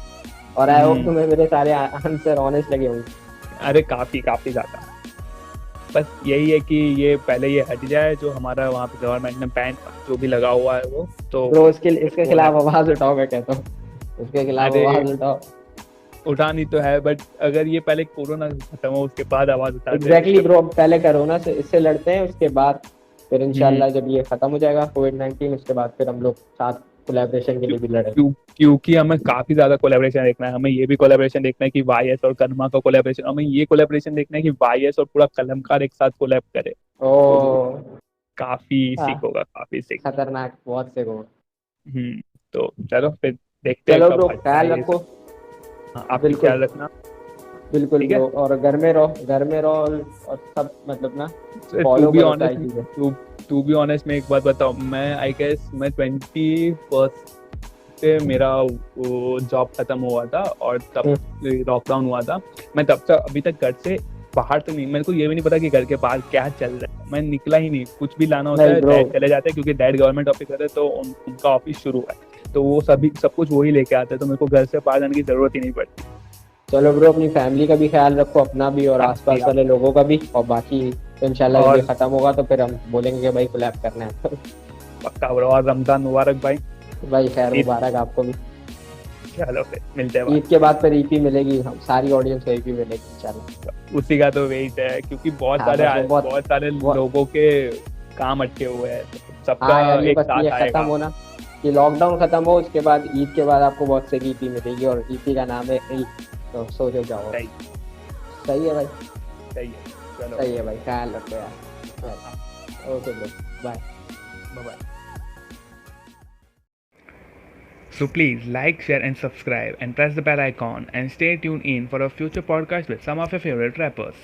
Speaker 1: और आई होप
Speaker 2: हम्म,
Speaker 1: तुम्हें मेरे सारे आंसर ऑनेस्ट लगे होंगे।
Speaker 2: अरे काफी काफी ज्यादा। बस यही है कि ये पहले ये हट जाए जो हमारा वहाँ पे गवर्नमेंट ने बैन जो भी लगा हुआ है वो तो
Speaker 1: ब्रो इसके
Speaker 2: फिर
Speaker 1: इसके
Speaker 2: वो है।
Speaker 1: खिलाफ आवाज उठाओ, मैं कहता हूँ इसके खिलाफ
Speaker 2: अरे
Speaker 1: आवाज उठाओ।
Speaker 2: उठानी तो है, बट अगर ये पहले कोरोना खत्म हो उसके बाद आवाज उठाते हैं तो
Speaker 1: एग्जैक्टली
Speaker 2: उससे
Speaker 1: ब्रो, पहले कोरोना से इससे लड़ते हैं, उसके बाद फिर
Speaker 2: हम्म
Speaker 1: इंशाल्लाह जब ये खत्म हो जाएगा कोविड-19, उसके बाद फिर हम लोग साथ कोलैबोरेशन के लिए भी लड़ेंगे।
Speaker 2: क्योंकि हमें काफी ज्यादा कोलेबरेशन देखना है, हमें ये भी कोलेबरेशन देखना है कि वाईएस और कर्मा का कोलेबरेशन, हमें ये कोलेबरेशन देखना है कि वाईएस और पूरा कलमकार एक साथ कोलैब करे।
Speaker 1: ओ
Speaker 2: तो काफी
Speaker 1: हाँ,
Speaker 2: सिक होगा, काफी सिक।
Speaker 1: खतरनाक बहुत से गो।
Speaker 2: तो चलो फिर देखते हैं
Speaker 1: चलो
Speaker 2: कब
Speaker 1: ब्रो,
Speaker 2: हटता
Speaker 1: ख्याल
Speaker 2: है ये
Speaker 1: रखो।
Speaker 2: सब। हाँ, आप भी
Speaker 1: बिल्कुल
Speaker 2: ख्याल रखना।
Speaker 1: बिल्कुल
Speaker 2: ठीक है।
Speaker 1: ब्रो, और घर में रहो, घर में रहो, और सब मतलब ना
Speaker 2: टू
Speaker 1: फॉलो
Speaker 2: बी
Speaker 1: करो
Speaker 2: ऑनेस्ट
Speaker 1: सारी चीजें।
Speaker 2: टू बी ऑनेस्ट मैं एक बात बताऊं, मैं आई गेस मैं 21 से मेरा वो जॉब खत्म हुआ था और तब
Speaker 1: हम्म,
Speaker 2: लॉकडाउन हुआ था। मैं तब तक अभी तक घर से बाहर तो नहीं, मेरे को ये भी नहीं पता कि घर के बाहर क्या चल रहा है, मैं निकला ही नहीं। कुछ भी लाना होता
Speaker 1: नहीं
Speaker 2: है
Speaker 1: ब्रो,
Speaker 2: डैड चले जाते हैं क्योंकि डैड गवर्नमेंट ऑफिसर है, तो उनका ऑफिस शुरू है, तो वो सभी सब कुछ वही लेके आते हैं, तो मेरे को घर से बाहर जाने की जरूरत ही नहीं पड़ती।
Speaker 1: चलो ब्रो, अपनी फैमिली का भी ख्याल रखो, अपना भी और
Speaker 2: काफी
Speaker 1: आसपास वाले लोगों का भी, और बाकी तो इंशाल्लाह जब ये
Speaker 2: और
Speaker 1: खत्म होगा तो फिर हम बोलेंगे कि भाई कोलैब करना है।
Speaker 2: पक्का ब्रो, और रमजान मुबारक भाई।
Speaker 1: भाई खैर
Speaker 2: ईद,
Speaker 1: मुबारक आपको भी।
Speaker 2: चलो फिर मिलते हैं
Speaker 1: ईद के बाद फिर ईपी मिलेगी, हम सारी ऑडियंस को ईपी मिलेगी इंशाल्लाह।
Speaker 2: उसी का तो वेट है क्योंकि
Speaker 1: हाँ बस वो
Speaker 2: बहुत सारे
Speaker 1: बहुत
Speaker 2: लोगों के काम अटके हुए हैं, तो सबका
Speaker 1: हाँ यार, ये
Speaker 2: एक
Speaker 1: बस ये
Speaker 2: साथ
Speaker 1: खत्म
Speaker 2: आएगा।
Speaker 1: होना, ये लॉकडाउन खत्म हो, उसके बाद ईद के बाद आपको बहुत से ईपी मिलेगी, और ईपी का नाम है ईद, तो सोचो जाओ।
Speaker 2: सही
Speaker 1: सही है भाई,
Speaker 2: सही है। चलो
Speaker 1: सही है भाई, ख्याल रखो यार। Okay bro, bye.
Speaker 2: Bye. So please like, share and subscribe and press the bell icon and stay tuned in for a future podcast with some of your favorite rappers.